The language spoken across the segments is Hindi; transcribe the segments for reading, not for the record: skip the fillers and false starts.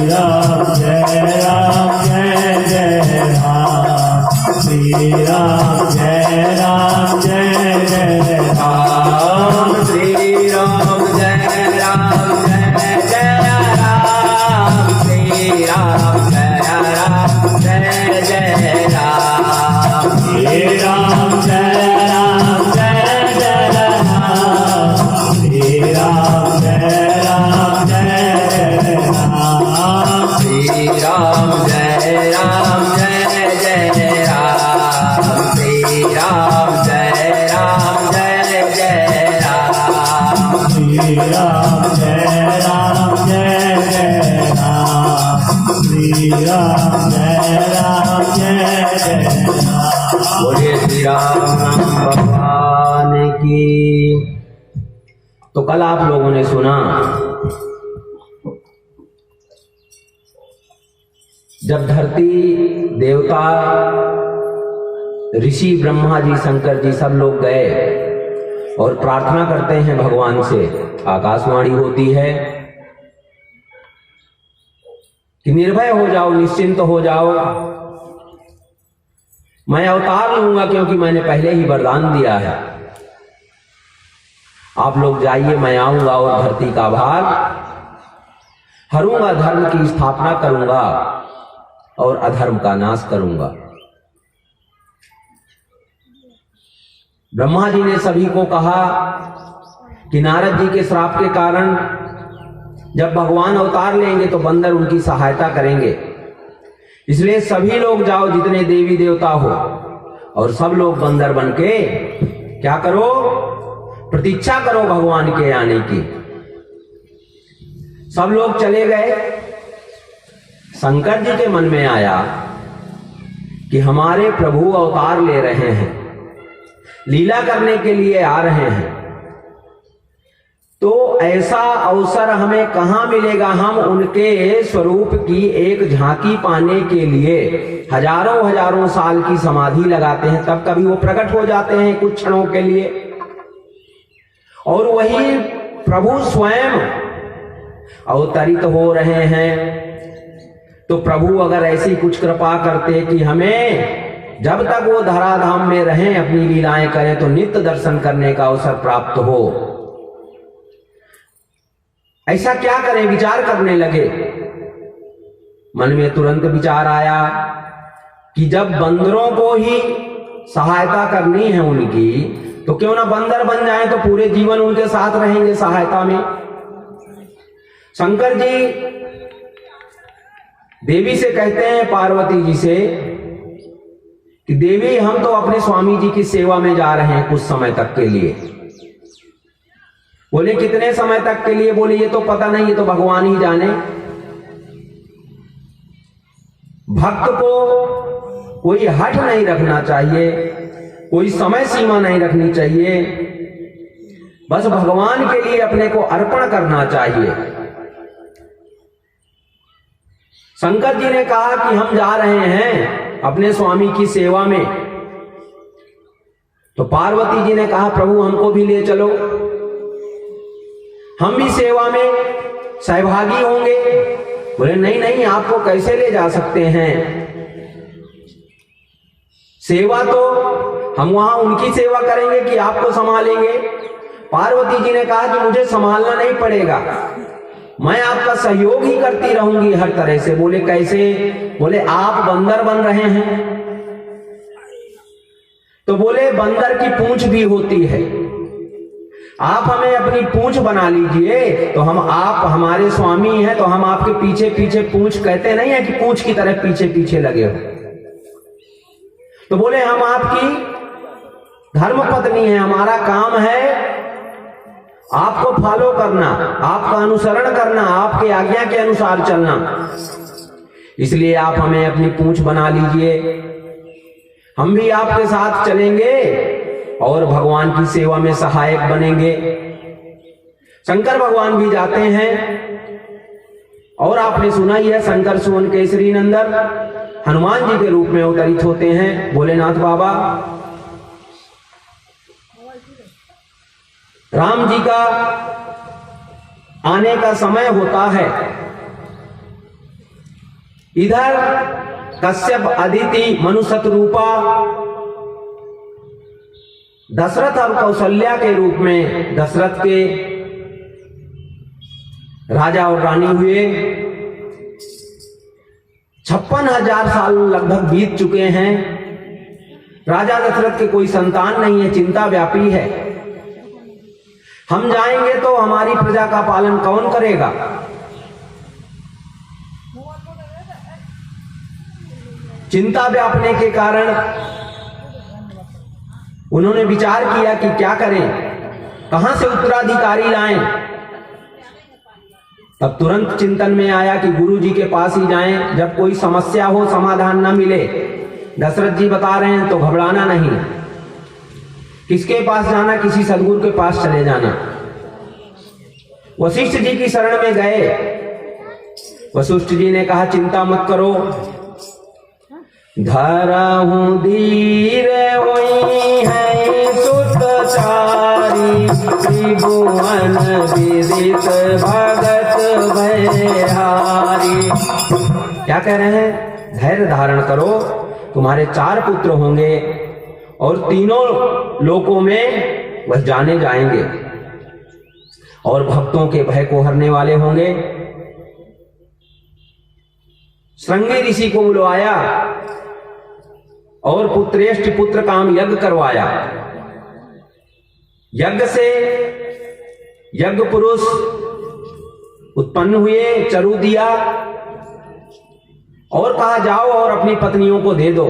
राम जय जय राम श्री राम जय जय राम श्री राम जय जय राम श्री राम जय जय राम श्री राम जय जय राम श्री राम जय जय राम श्री राम जय जय राम श्री राम जय जय राम श्री राम जय जय राम श्री राम जय जय राम बोलिए श्री राम भगवान की। तो कल आप लोगों ने सुना जब धरती देवता ऋषि ब्रह्मा जी शंकर जी सब लोग गए और प्रार्थना करते हैं भगवान से, आकाशवाणी होती है कि निर्भय हो जाओ, निश्चिंत हो जाओ, मैं अवतार लूंगा क्योंकि मैंने पहले ही वरदान दिया है। आप लोग जाइए, मैं आऊंगा और धरती का भार हरूंगा, धर्म की स्थापना करूंगा और अधर्म का नाश करूंगा। ब्रह्मा जी ने सभी को कहा कि नारद जी के श्राप के कारण जब भगवान अवतार लेंगे तो बंदर उनकी सहायता करेंगे, इसलिए सभी लोग जाओ जितने देवी देवता हो और सब लोग बंदर बनके क्या करो, प्रतीक्षा करो भगवान के आने की। सब लोग चले गए। शंकर जी के मन में आया कि हमारे प्रभु अवतार ले रहे हैं, लीला करने के लिए आ रहे हैं, तो ऐसा अवसर हमें कहां मिलेगा। हम उनके स्वरूप की एक झांकी पाने के लिए हजारों हजारों साल की समाधि लगाते हैं, तब कभी वो प्रकट हो जाते हैं कुछ क्षणों के लिए। और वही प्रभु स्वयं अवतरित हो रहे हैं। तो प्रभु अगर ऐसी कुछ कृपा करते कि हमें जब तक वो धराधाम में रहें अपनी लीलाएं करें तो नित्य दर्शन करने का अवसर प्राप्त हो, ऐसा क्या करें, विचार करने लगे। मन में तुरंत विचार आया कि जब बंदरों को ही सहायता करनी है उनकी, तो क्यों ना बंदर बन जाए, तो पूरे जीवन उनके साथ रहेंगे सहायता में। शंकर जी देवी से कहते हैं, पार्वती जी से, कि देवी हम तो अपने स्वामी जी की सेवा में जा रहे हैं कुछ समय तक के लिए। बोले कितने समय तक के लिए? बोले ये तो पता नहीं, ये तो भगवान ही जाने। भक्त को कोई हट नहीं रखना चाहिए, कोई समय सीमा नहीं रखनी चाहिए, बस भगवान के लिए अपने को अर्पण करना चाहिए। शंकर जी ने कहा कि हम जा रहे हैं अपने स्वामी की सेवा में, तो पार्वती जी ने कहा प्रभु हमको भी ले चलो, हम भी सेवा में सहभागी होंगे। बोले नहीं नहीं, आपको कैसे ले जा सकते हैं, सेवा तो हम वहां उनकी सेवा करेंगे कि आपको संभालेंगे। पार्वती जी ने कहा कि मुझे संभालना नहीं पड़ेगा, मैं आपका सहयोग ही करती रहूंगी हर तरह से। बोले कैसे? बोले आप बंदर बन रहे हैं, तो बोले बंदर की पूंछ भी होती है, आप हमें अपनी पूंछ बना लीजिए, तो हम आप हमारे स्वामी हैं, तो हम आपके पीछे पीछे, पूंछ कहते नहीं है कि पूंछ की तरह पीछे पीछे लगे हो। तो बोले हम आपकी धर्म पत्नी है, हमारा काम है आपको फॉलो करना, आपका अनुसरण करना, आपके आज्ञा के अनुसार चलना, इसलिए आप हमें अपनी पूंछ बना लीजिए, हम भी आपके साथ चलेंगे और भगवान की सेवा में सहायक बनेंगे। शंकर भगवान भी जाते हैं, और आपने सुना ही है शंकर सुवन केसरी नंदन हनुमान जी के रूप में अवतरित होते हैं भोलेनाथ बाबा। राम जी का आने का समय होता है, इधर कश्यप अदिति मनु शतरूपा दशरथ और कौशल्या के रूप में दशरथ के राजा और रानी हुए। 56,000 साल लगभग बीत चुके हैं। राजा दशरथ के कोई संतान नहीं है, चिंता व्यापी है। हम जाएंगे तो हमारी प्रजा का पालन कौन करेगा? चिंता व्यापने के कारण उन्होंने विचार किया कि क्या करें, कहां से उत्तराधिकारी लाएं। तब तुरंत चिंतन में आया कि गुरु जी के पास ही जाएं। जब कोई समस्या हो, समाधान न मिले, दशरथ जी बता रहे हैं तो घबराना नहीं। किसके पास जाना? किसी सदगुरु के पास चले जाना। वशिष्ठ जी की शरण में गए। वशिष्ठ जी ने कहा चिंता मत करो, धरहूं धीर होई है सुतचारी, त्रिभुवन विदित भगत भयहारी। क्या कह रहे हैं? धैर्य धारण करो, तुम्हारे 4 पुत्र होंगे और तीनों लोकों में वह जाने जाएंगे और भक्तों के भय को हरने वाले होंगे। श्रृंगी ऋषि को बुलवाया और पुत्रेष्ठ पुत्र काम यज्ञ करवाया। यज्ञ से यज्ञ पुरुष उत्पन्न हुए, चरु दिया और कहा जाओ और अपनी पत्नियों को दे दो।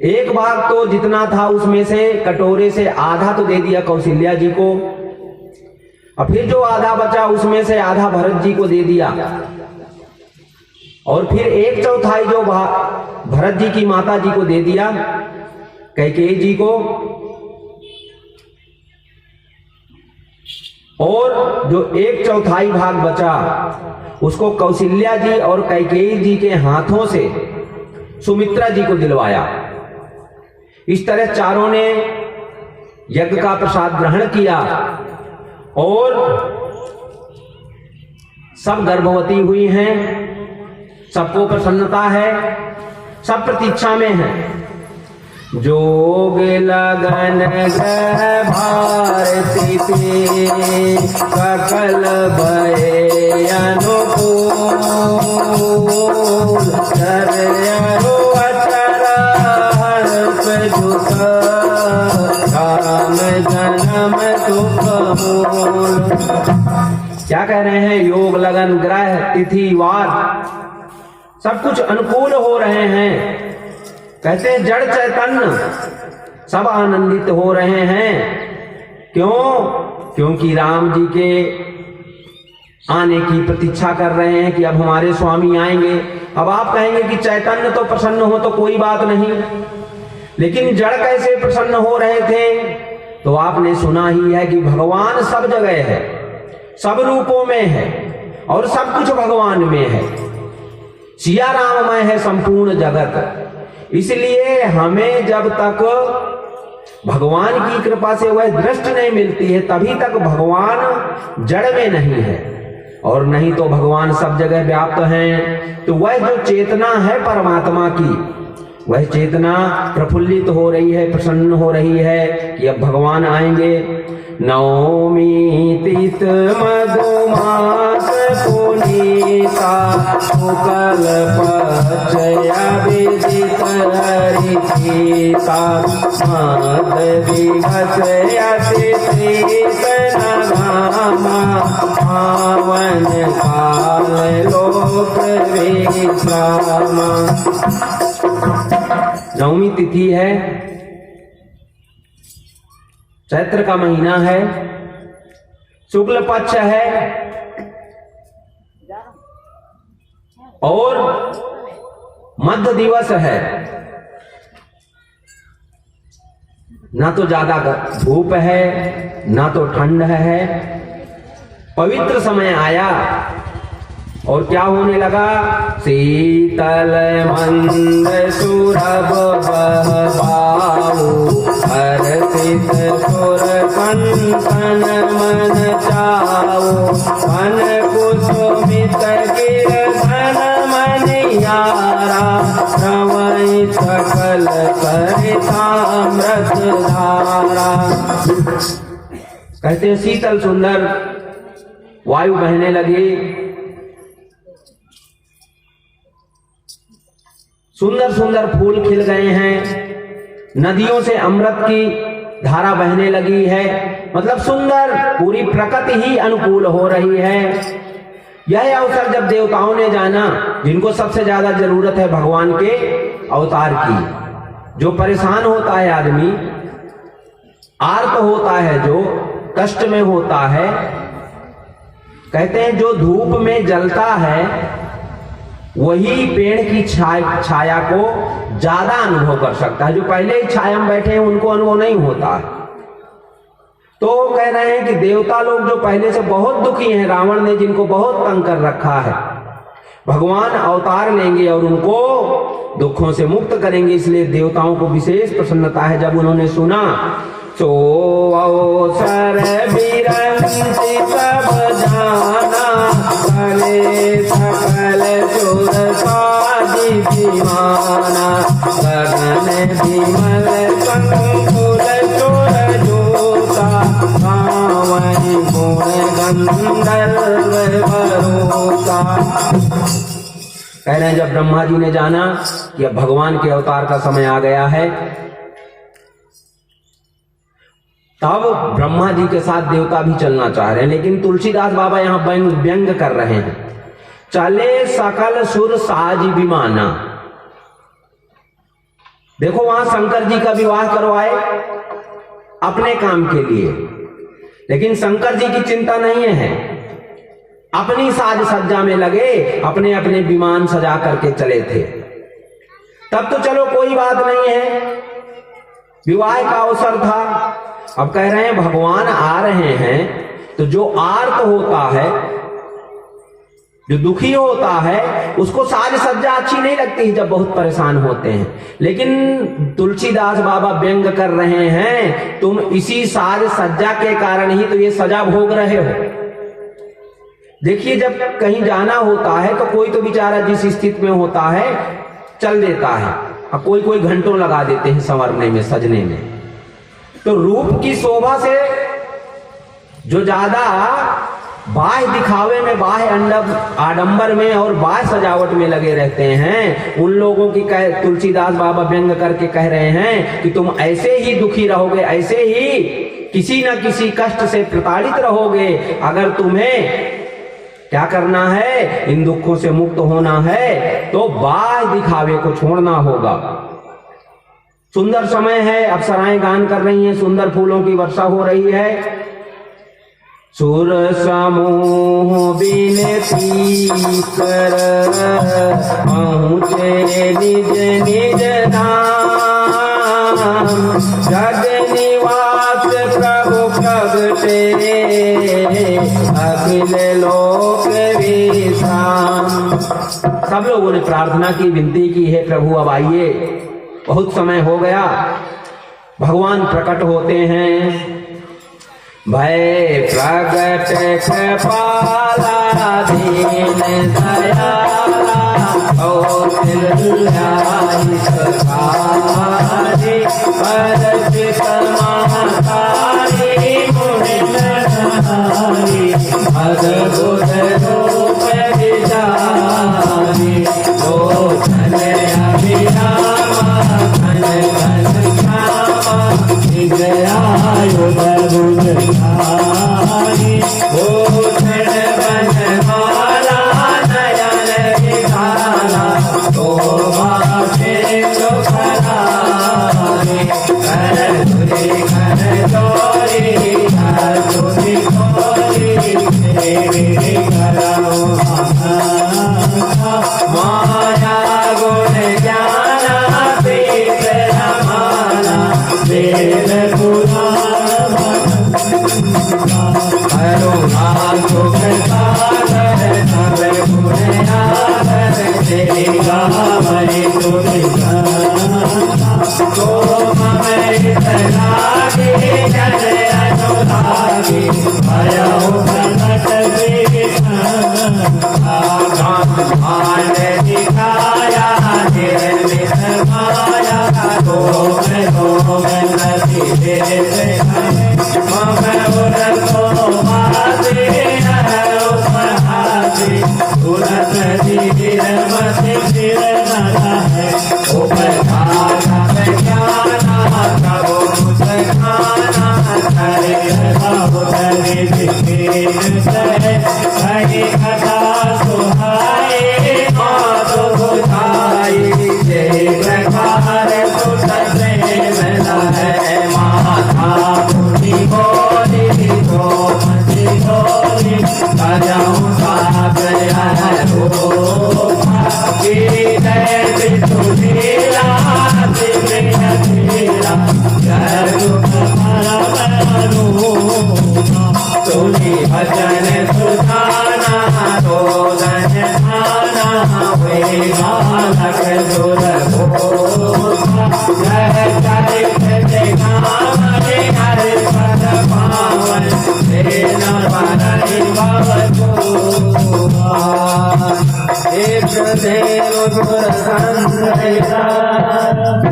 एक भाग तो जितना था उसमें से कटोरे से आधा तो दे दिया कौशल्या जी को, और फिर जो आधा बचा उसमें से आधा भरत जी को दे दिया, और फिर 1/4 जो भरत जी की माता जी को दे दिया, कैकेयी जी को, और जो 1/4 भाग बचा उसको कौशल्या जी और कैकेयी जी के हाथों से सुमित्रा जी को दिलवाया। इस तरह चारों ने यज्ञ का प्रसाद ग्रहण किया और सब गर्भवती हुई हैं। सबको प्रसन्नता है, सब प्रतीक्षा में है। जोग लगन ग्रह भारती पे, सकल भय अनुकूल, चर्यरो अचरा हर्ष जुट, राम जन्म सुख मूल। क्या कह रहे हैं? योग लगन ग्रह तिथि वार सब कुछ अनुकूल हो रहे हैं। कहते हैं जड़ चैतन्य सब आनंदित हो रहे हैं। क्यों? क्योंकि राम जी के आने की प्रतीक्षा कर रहे हैं कि अब हमारे स्वामी आएंगे। अब आप कहेंगे कि चैतन्य तो प्रसन्न हो तो कोई बात नहीं, लेकिन जड़ कैसे प्रसन्न हो रहे थे? तो आपने सुना ही है कि भगवान सब जगह है, सब रूपों में है और सब कुछ भगवान में है। सिया राममय है संपूर्ण जगत। इसलिए हमें जब तक भगवान की कृपा से वह दृष्टि नहीं मिलती है तभी तक भगवान जड़ में नहीं है, और नहीं तो भगवान सब जगह व्याप्त हैं। तो वह जो चेतना है परमात्मा की, वह चेतना प्रफुल्लित हो रही है, प्रसन्न हो रही है कि अब भगवान आएंगे। नवमी तिथ मधुमास पुनीता, शुक्ल पक्षया विदित हरिता, मद दिवस अतिथि सनघामा, पावन काल लोक विश्रामा। नवमी तिथि है, चैत्र का महीना है, शुक्ल पक्ष है और मध्य दिवस है। ना तो ज्यादा धूप है ना तो ठंड है, पवित्र समय आया। और क्या होने लगा? शीतल मंद सुरभ बहबाऊ, हर्षित सुर कंपन मन चाऊ, मन कुसुमित गिरधन शीतल सरितामृत धारा। कहते हैं शीतल सुंदर वायु बहने लगी, सुंदर सुंदर फूल खिल गए हैं, नदियों से अमृत की धारा बहने लगी है। मतलब सुंदर पूरी प्रकृति ही अनुकूल हो रही है। यह अवसर जब देवताओं ने जाना, जिनको सबसे ज्यादा जरूरत है भगवान के अवतार की, जो परेशान होता है आदमी, आर्त होता है, जो कष्ट में होता है, कहते हैं जो धूप में जलता है वही पेड़ की छाया को ज्यादा अनुभव कर सकता है। जो पहले ही छाया में बैठे हैं उनको अनुभव नहीं होता है। तो कह रहे हैं कि देवता लोग जो पहले से बहुत दुखी हैं, रावण ने जिनको बहुत तंग कर रखा है, भगवान अवतार लेंगे और उनको दुखों से मुक्त करेंगे। इसलिए देवताओं को विशेष प्रसन्नता है। जब उन्होंने सुना सो अवसर बिरंची सब जाना, भले सकल चोर साजी दीवाना, गगन विमल संकुल चोर जोता, पावनी गुण गंधर्व भरोसा। कह रहे हैं जब ब्रह्मा जी ने जाना कि अब भगवान के अवतार का समय आ गया है, तब ब्रह्मा जी के साथ देवता भी चलना चाह रहे हैं। लेकिन तुलसीदास बाबा यहां व्यंग कर रहे हैं, चले सकल सुर साज विमाना। देखो वहां शंकर जी का विवाह करवाए अपने काम के लिए, लेकिन शंकर जी की चिंता नहीं है, अपनी साज सज्जा में लगे, अपने अपने विमान सजा करके चले थे। तब तो चलो कोई बात नहीं है, विवाह का अवसर था। अब कह रहे हैं भगवान आ रहे हैं, तो जो आर्त होता है, जो दुखी होता है, उसको साज सज्जा अच्छी नहीं लगती जब बहुत परेशान होते हैं। लेकिन तुलसीदास बाबा व्यंग कर रहे हैं, तुम इसी साज सज्जा के कारण ही तो ये सजा भोग रहे हो। देखिए जब कहीं जाना होता है तो कोई तो बेचारा जिस स्थिति में होता है चल देता है, अब कोई कोई घंटों लगा देते हैं संवरने में, सजने में। तो रूप की शोभा से जो ज्यादा बाह्य दिखावे में, बाह्य आडंबर में और बाह्य सजावट में लगे रहते हैं, उन लोगों की तुलसीदास बाबा व्यंग करके कह रहे हैं कि तुम ऐसे ही दुखी रहोगे, ऐसे ही किसी न किसी कष्ट से प्रताड़ित रहोगे। अगर तुम्हें क्या करना है, इन दुखों से मुक्त होना है, तो बाह्य दिखावे को छोड़ना होगा। सुंदर समय है, अप्सराएं गान कर रही हैं, सुंदर फूलों की वर्षा हो रही है। सुर समूह बिनती कर पहुँचे निज निज धाम, जग निवास प्रभु प्रगटे अखिल लोक विश्राम। सब लोगों ने प्रार्थना की, विनती की है, प्रभु अब आइए, बहुत समय हो गया। भगवान प्रकट होते हैं, भय प्रगट कृपाला दीन दयाला, और चिल्लाई सखारी, परचित महतारी गुण नहारी, अद्भुत रूप विचारी, ओ धन अभिरामा धन धन श्यामा, निजयायु बरुद धारी, ओ धन बन माला नयन विधाना, तो माथे तो करारे, कर तुरी कर चोरी, कर तुरी चोरी, तेरे करो माया गुण ज्ञाना प्रीत रमाना, वेद पुराण करुणा सुख सागर, सब गुण आदर, तेरे गावै तुझ तो ममृत लागे, जन अनुरागे, भयो प्रकट मान दिखाया, निर्मित माया भजन सुधाना तो धन खाना वे बालक सुर पावन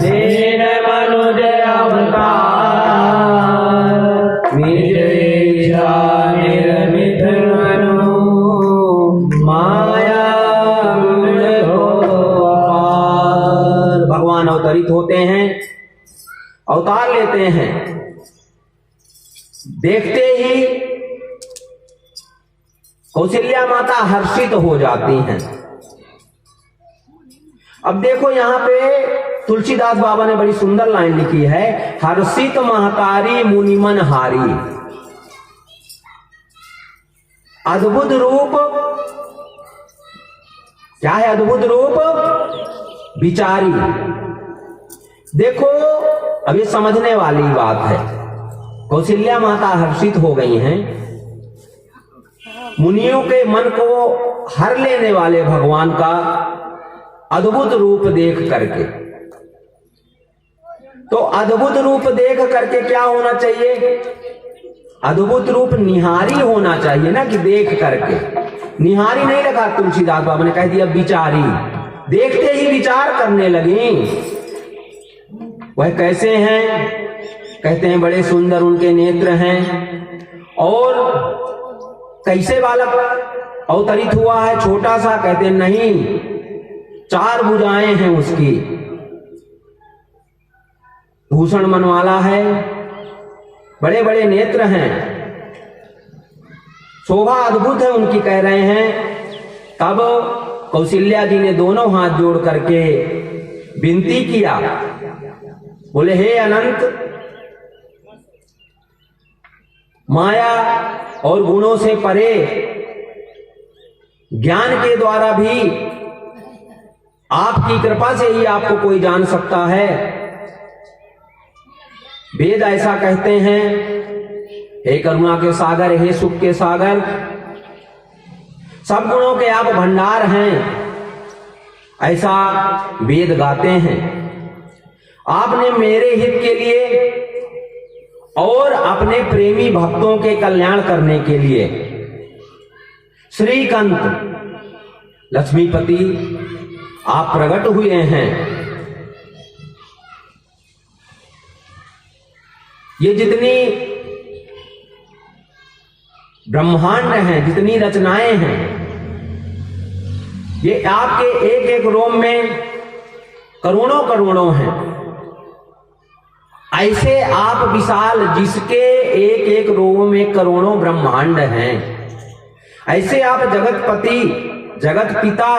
दीन मनुज अवतार निर्मित मनु माया भगवान अवतरित होते हैं, अवतार लेते हैं। देखते ही कौशल्या माता हर्षित हो जाती हैं। अब देखो यहां पे तुलसीदास बाबा ने बड़ी सुंदर लाइन लिखी है, हर्षित महतारी मुनिमन हारी। अद्भुत रूप क्या है? अद्भुत रूप विचारी। देखो अब ये समझने वाली बात है। कौशल्या माता हर्षित हो गई हैं, मुनियों के मन को हर लेने वाले भगवान का अद्भुत रूप देख करके। तो अद्भुत रूप देख करके क्या होना चाहिए? अद्भुत रूप निहारी होना चाहिए ना, कि देख करके। निहारी नहीं लगा, तुलसीदास बाबा ने कह दिया विचारी। देखते ही विचार करने लगी। वह कैसे हैं? कहते हैं बड़े सुंदर उनके नेत्र हैं। और कैसे बालक अवतरित हुआ है? छोटा सा। कहते हैं नहीं, 4 भुजाएं हैं उसकी। भूषण मनवाला है, बड़े बड़े नेत्र हैं, शोभा अद्भुत है उनकी, कह रहे हैं। तब कौशल्या जी ने दोनों हाथ जोड़ करके विनती किया, बोले हे अनंत, माया और गुणों से परे ज्ञान के द्वारा भी आपकी कृपा से ही आपको कोई जान सकता है। वेद ऐसा कहते हैं, हे करुणा के सागर, हे सुख के सागर, सब गुणों के आप भंडार हैं, ऐसा वेद गाते हैं। आपने मेरे हित के लिए और अपने प्रेमी भक्तों के कल्याण करने के लिए श्रीकांत लक्ष्मीपति आप प्रकट हुए हैं। ये जितनी ब्रह्मांड हैं, जितनी रचनाएं हैं, ये आपके एक एक रोम में करोड़ों करोड़ों हैं। ऐसे आप विशाल, जिसके एक एक रोम में करोड़ों ब्रह्मांड हैं, ऐसे आप जगतपति, जगत पिता,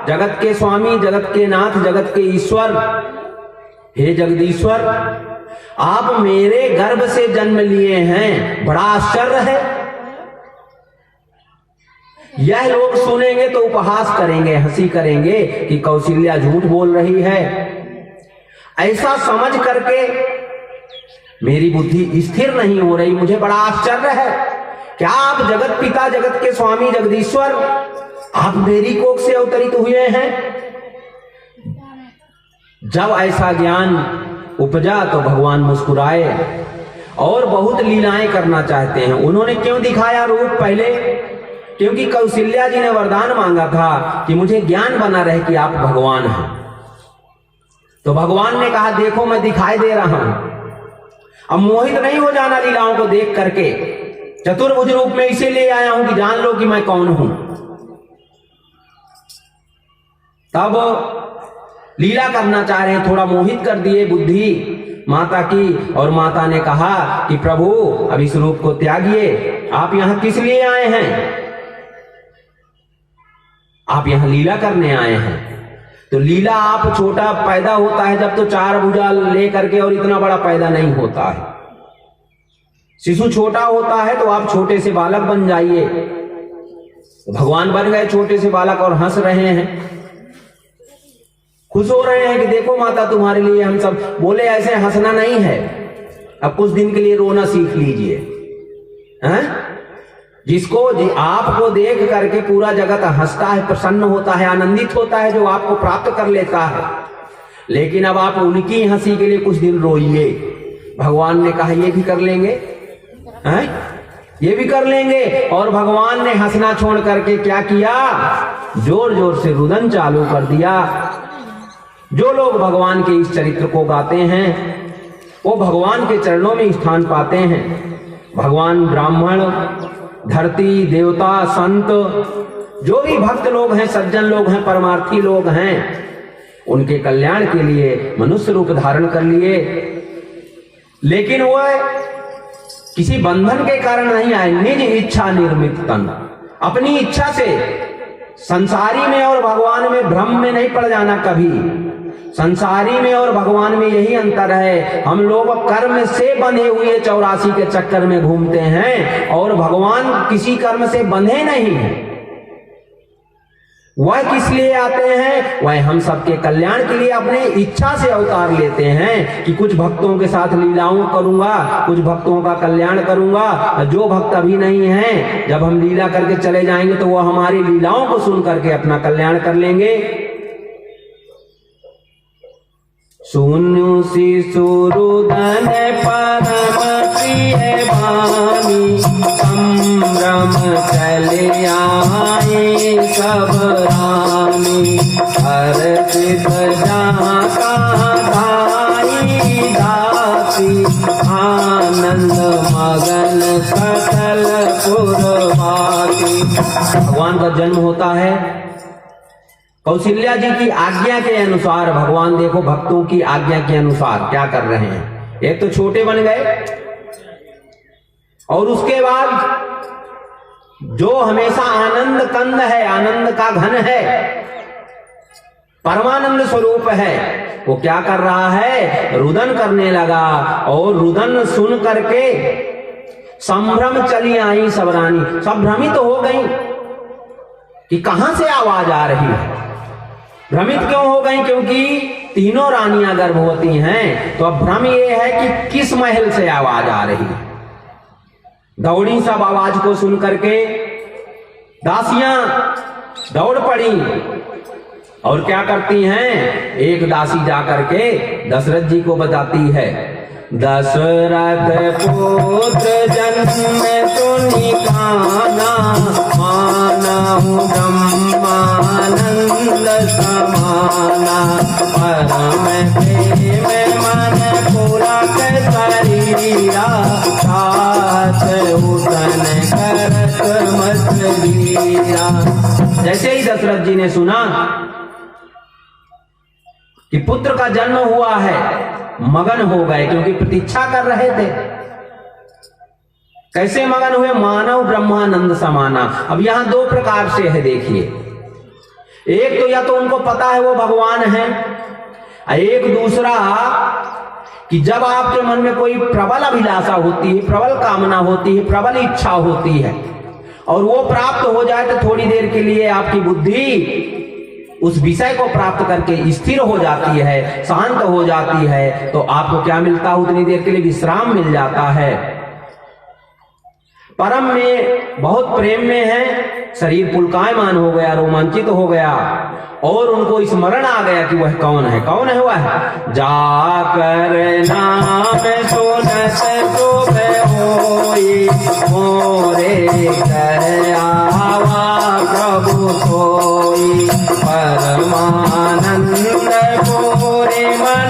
जगत के स्वामी, जगत के नाथ, जगत के ईश्वर, हे जगदीश्वर, आप मेरे गर्भ से जन्म लिए हैं। बड़ा आश्चर्य है। यह लोग सुनेंगे तो उपहास करेंगे, हंसी करेंगे कि कौशल्या झूठ बोल रही है। ऐसा समझ करके मेरी बुद्धि स्थिर नहीं हो रही। मुझे बड़ा आश्चर्य है, क्या आप जगत पिता, जगत के स्वामी, जगदीश्वर, आप मेरी कोख से अवतरित हुए हैं? जब ऐसा ज्ञान उपजा तो भगवान मुस्कुराए और बहुत लीलाएं करना चाहते हैं। उन्होंने क्यों दिखाया रूप पहले? क्योंकि कौशल्या जी ने वरदान मांगा था कि मुझे ज्ञान बना रहे कि आप भगवान हैं। तो भगवान ने कहा देखो मैं दिखाई दे रहा हूं, अब मोहित नहीं हो जाना लीलाओं को देख करके। चतुर्भुज रूप में इसीलिए आया हूं कि जान लो कि मैं कौन हूं। तब लीला करना चाह रहे हैं, थोड़ा मोहित कर दिए बुद्धि माता की, और माता ने कहा कि प्रभु अब इस रूप को त्यागिए, आप यहां किस लिए आए हैं? आप यहां लीला करने आए हैं। तो लीला आप छोटा पैदा होता है जब तो 4 भुजा लेकर के, और इतना बड़ा पैदा नहीं होता है। शिशु छोटा होता है तो आप छोटे से बालक बन जाइए। तो भगवान बन गए छोटे से बालक और हंस रहे हैं, खुश हो रहे हैं कि देखो माता तुम्हारे लिए हम सब। बोले ऐसे हंसना नहीं है, अब कुछ दिन के लिए रोना सीख लीजिए। हैं? जिसको आपको देख करके पूरा जगत हंसता है, प्रसन्न होता है, आनंदित होता है, जो आपको प्राप्त कर लेता है। लेकिन अब आप उनकी हंसी के लिए कुछ दिन रोइए। भगवान ने कहा ये भी कर लेंगे, हैं? ये भी कर लेंगे। और भगवान ने हंसना छोड़ करके क्या किया? जोर जोर से रुदन चालू कर दिया। जो लोग भगवान के इस चरित्र को गाते हैं वो भगवान के चरणों में स्थान पाते हैं। भगवान, ब्राह्मण, धरती, देवता, संत, जो भी भक्त लोग हैं, सज्जन लोग हैं, परमार्थी लोग हैं, उनके कल्याण के लिए मनुष्य रूप धारण कर लिए। लेकिन वह किसी बंधन के कारण नहीं आए, निज इच्छा निर्मित तन, अपनी इच्छा से। संसारी में और भगवान में भ्रम में नहीं पड़ जाना कभी। संसारी में और भगवान में यही अंतर है, हम लोग कर्म से बंधे हुए 84 के चक्कर में घूमते हैं, और भगवान किसी कर्म से बंधे नहीं हैं। वह किस लिए आते हैं? वह हम सबके कल्याण के लिए अपने इच्छा से अवतार लेते हैं कि कुछ भक्तों के साथ लीलाओं करूंगा, कुछ भक्तों का कल्याण करूंगा। जो भक्त अभी नहीं हैं, जब हम लीला करके चले जाएंगे तो वह हमारी लीलाओं को सुन करके अपना कल्याण कर लेंगे। सुनु शिशुरुदन परम प्रिय वाणी, संभ्रम चले आए सब रामी। हर्षित जहाँ का धाई दासी, आनंद मगन सकल पुरवासी। भगवान का जन्म होता है कौशल्या जी की आज्ञा के अनुसार। भगवान देखो भक्तों की आज्ञा के अनुसार क्या कर रहे हैं। एक तो छोटे बन गए, और उसके बाद जो हमेशा आनंद कंद है, आनंद का घन है, परमानंद स्वरूप है, वो क्या कर रहा है? रुदन करने लगा। और रुदन सुन करके संभ्रम चली आई सब रानी, सब भ्रमित हो गई कि कहां से आवाज आ रही है। भ्रमित क्यों हो गई? क्योंकि तीनों रानियां गर्भवती हैं। तो अब भ्रम ये है कि किस महल से आवाज आ रही है। दौड़ी सब आवाज को सुन करके, दासियां दौड़ पड़ी, और क्या करती हैं? एक दासी जा करके दशरथ जी को बताती है, दशरथ पुत्र जन्म सुनि काना, मानहु ब्रह्मानंद समाना। परम प्रेम मन पुलक शरीरा, साथ उतन करत मत लीरा। जैसे ही दशरथ जी ने सुना कि पुत्र का जन्म हुआ है, मगन हो गए, क्योंकि प्रतीक्षा कर रहे थे। कैसे मगन हुए? मानव ब्रह्मानंद समाना। अब यहां 2 प्रकार से है, देखिए। एक तो या तो उनको पता है वो भगवान है, एक दूसरा कि जब आपके मन में कोई प्रबल अभिलाषा होती है, प्रबल कामना होती है, प्रबल इच्छा होती है, और वो प्राप्त हो जाए तो थोड़ी देर के लिए आपकी बुद्धि उस विषय को प्राप्त करके स्थिर हो जाती है, शांत हो जाती है, तो आपको क्या मिलता है? उतनी देर के लिए विश्राम मिल जाता है। परम में बहुत प्रेम में है, शरीर पुलकायमान हो गया, रोमांचित हो गया, और उनको स्मरण आ गया कि वह कौन है। कौन है वह? जाकर नाम सुनत शुभ होई, मोरे घर आवा प्रभु कोई। परमानंद पूरे मन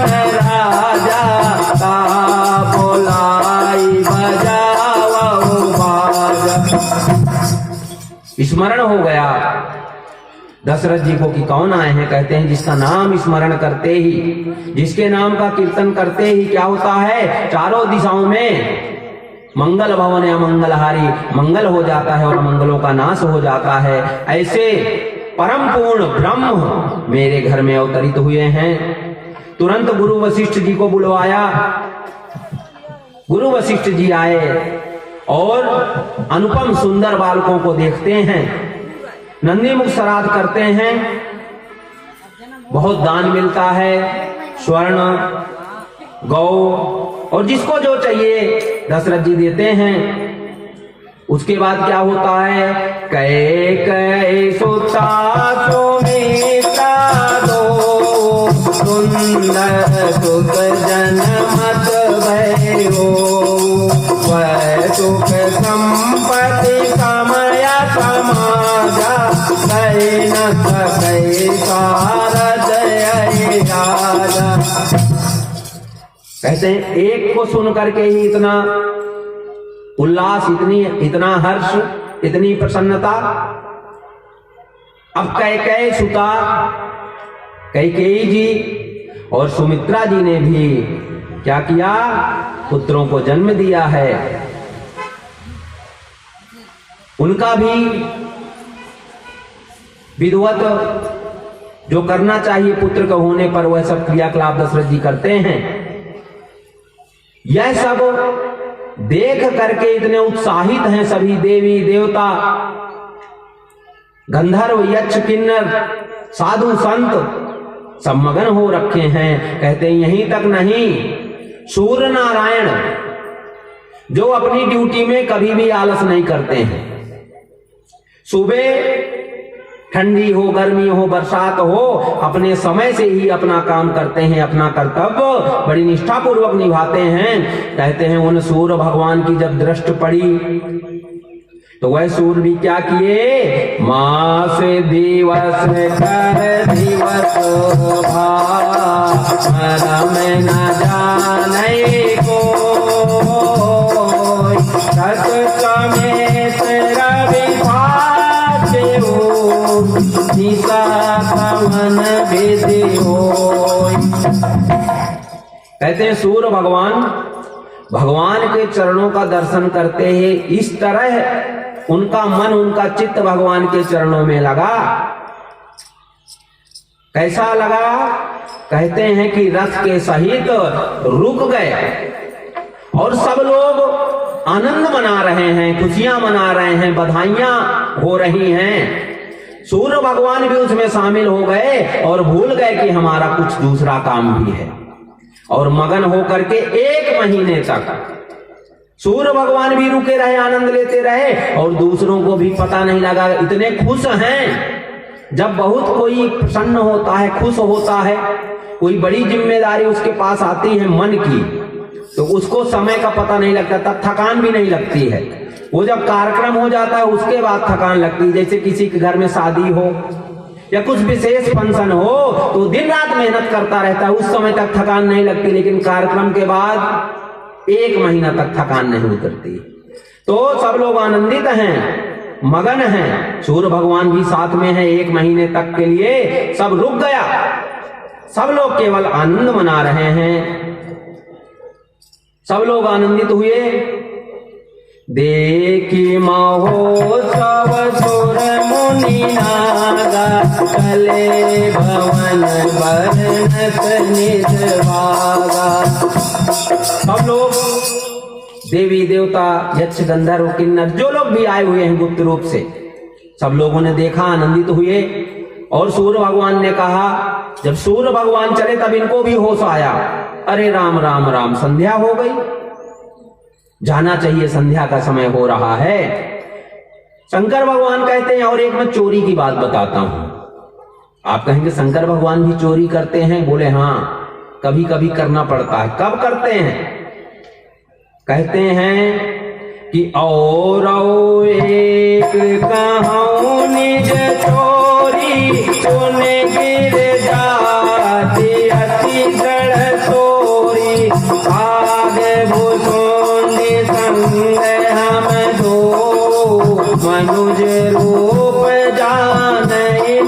दशरथ जी को कि कौन आए हैं? कहते हैं जिसका नाम स्मरण करते ही, जिसके नाम का कीर्तन करते ही क्या होता है, चारों दिशाओं में मंगल भवन या मंगलहारी मंगल हो जाता है और मंगलों का नाश हो जाता है। ऐसे परम पूर्ण ब्रह्म मेरे घर में अवतरित हुए हैं। तुरंत गुरु वशिष्ठ जी को बुलवाया। गुरु वशिष्ठ जी आए और अनुपम सुंदर बालकों को देखते हैं, नंदी मुख श्राद्ध करते हैं, बहुत दान मिलता है, स्वर्ण गौ और जिसको जो चाहिए दशरथ जी देते हैं। उसके बाद क्या होता है, कै कै सुता सुमित्रा दो सुंदर सुख जनमत भयो, वह सुख संपत्ति समय समाजा कई न सकै सारद राजा। कहते हैं एक को सुन करके ही इतना उल्लास, इतना हर्ष, इतनी प्रसन्नता। अब कैकेयी सुता कैकेयी जी और सुमित्रा जी ने भी क्या किया, पुत्रों को जन्म दिया है। उनका भी विधिवत जो करना चाहिए पुत्र को होने पर वह सब क्रियाकलाप दशरथ जी करते हैं। यह सब देख करके इतने उत्साहित हैं सभी देवी देवता, गंधर्व यक्ष किन्नर साधु संत सब मगन हो रखे हैं। कहते हैं यहीं तक नहीं, सूर्य नारायण जो अपनी ड्यूटी में कभी भी आलस नहीं करते हैं, सुबह ठंडी हो गर्मी हो बरसात हो अपने समय से ही अपना काम करते हैं, अपना कर्तव्य बड़ी निष्ठा पूर्वक निभाते हैं। कहते हैं उन सूर्य भगवान की जब दृष्टि पड़ी तो वह सूर्य भी क्या किए, मास दिवस कर दिवस भार में न जाने को, समेत रवि कहते हैं सूर्य भगवान के चरणों का दर्शन करते ही इस तरह उनका मन, उनका चित्त भगवान के चरणों में लगा। कैसा लगा, कहते हैं कि रथ के सहित रुक गए और सब लोग आनंद मना रहे हैं, खुशियां मना रहे हैं, बधाइयां हो रही हैं। सूर्य भगवान भी उसमें शामिल हो गए और भूल गए कि हमारा कुछ दूसरा काम भी है, और मगन होकर के 1 महीने तक सूर्य भगवान भी रुके रहे, आनंद लेते रहे और दूसरों को भी पता नहीं लगा। इतने खुश हैं। जब बहुत कोई प्रसन्न होता है, खुश होता है, कोई बड़ी जिम्मेदारी उसके पास आती है मन की, तो उसको समय का पता नहीं लगता, तब थकान भी नहीं लगती है। वो जब कार्यक्रम हो जाता है उसके बाद थकान लगती है। जैसे किसी के घर में शादी हो या कुछ विशेष फंक्शन हो तो दिन रात मेहनत करता रहता है, उस समय तक थकान नहीं लगती, लेकिन कार्यक्रम के बाद 1 महीना तक थकान नहीं उतरती। तो सब लोग आनंदित हैं, मगन हैं, सूर्य भगवान भी साथ में है। 1 महीने तक के लिए सब रुक गया, सब लोग केवल आनंद मना रहे हैं। सब लोग आनंदित हुए। देखी महोत्सव सुर मुनि नागा, कले भवन वर्णत निज भागा। सब लोग देवी देवता यक्ष गंधर्व किन्नर जो लोग भी आए हुए हैं गुप्त रूप से, सब लोगों ने देखा, आनंदित हुए। और सूर्य भगवान ने कहा, जब सूर्य भगवान चले तब इनको भी होश आया, अरे राम राम राम, संध्या हो गई, जाना चाहिए, संध्या का समय हो रहा है। शंकर भगवान कहते हैं, और एक मैं चोरी की बात बताता हूं। आप कहेंगे शंकर भगवान भी चोरी करते हैं? बोले हाँ, कभी कभी करना पड़ता है। कब करते हैं? कहते हैं कि और एक कहूं निज चोरी, सुन गिर जाती अति गढ़ तोरी, आगे भूसोंदी संग हम दो, मनुज रूप जान नहीं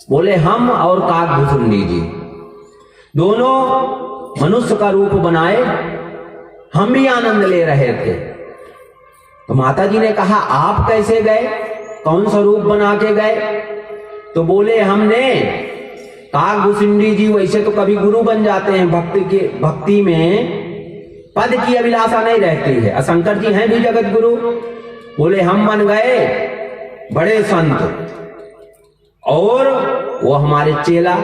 बोले हम और काकभुसुंडी जी दोनों मनुष्य का रूप बनाए, हम भी आनंद ले रहे थे। तो माता जी ने कहा आप कैसे गए, कौन सा रूप बना के गए? तो बोले हमने, काकभुसुंडी जी वैसे तो कभी गुरु बन जाते हैं, भक्ति में पद की अभिलाषा नहीं रहती है। शंकर जी हैं भी जगत गुरु। बोले हम बन गए बड़े संत और वो हमारे चेला।